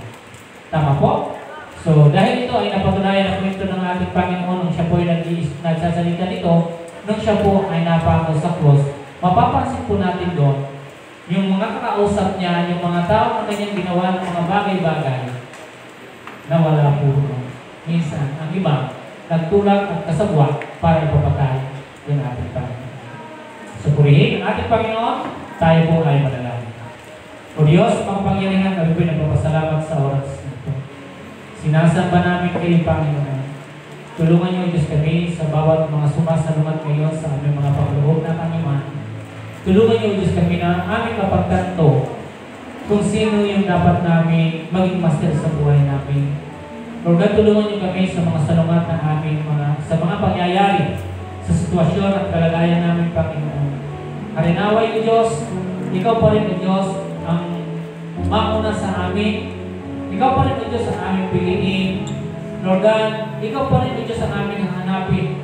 S1: Tama po? So, dahil ito ay napatunayan ang kwento ng ating Panginoon nung siya po ay nagsasalita nito, nung siya po ay napako sa cross, mapapansin po natin doon, yung mga kakausap niya, yung mga tao na kanyang ginawa ng mga bagay-bagay, na wala po. Minsan, ang iba, nagtulak at kasabwa para ipapatay yung ating Panginoon. So, purihin ang ating Panginoon, tayo po ay madalangin. O Diyos, makapangyarihan, kami po nagpapasalamat sa oras nito. Sinasamba namin kayo, Panginoon. Tulungan niyo, Diyos, kami sa bawat mga sumasalungat ngayon sa aming mga pagloob na kaniman. Tulungan niyo, Diyos, kami na aming mapagtanto kung sino yung dapat namin maging master sa buhay namin. Lord God, tulungan niyo kami sa mga salungat ng aming sa mga pangyayari, sa sitwasyon at kalagayan namin, Panginoon. Harinaway niyo, Diyos, ikaw pa rin, Diyos, ang mauna sa amin. Ikaw pa rin, Diyos, ang aming piliin. Lord God, ikaw pa rin, Diyos, ang aming hanapin.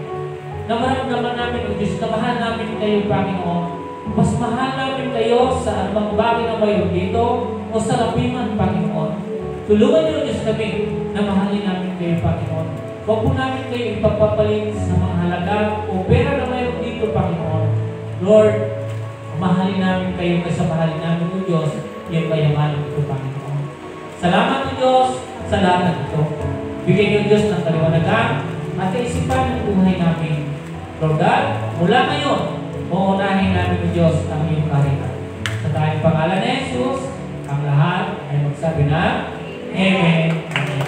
S1: Na maramdaman namin, Diyos, na mahal namin kayo, Panginoon. Mas mahal namin kayo sa anumang bagay na mayroon dito o sa lapiman, Panginoon. Tulungan niyo, Diyos, kami na mahalin namin kayo, Panginoon. Huwag po namin kayo ipapapalit sa mga halaga o pera na mayroon dito, Panginoon. Lord, mahalin namin kayo kasi mahalin namin o Diyos yung kayamanan ito, Panginoon. Salamat o Diyos sa lahat ng ito. Bigyan niyo Diyos ng kaliwanagan at kaisipan ng buhay namin. Lord God, mula ngayon, uunahin namin o Diyos ang iyong kaharian. Sa tayong pangalan ni Jesus, ang lahat ay magsabi na Amen. Amen.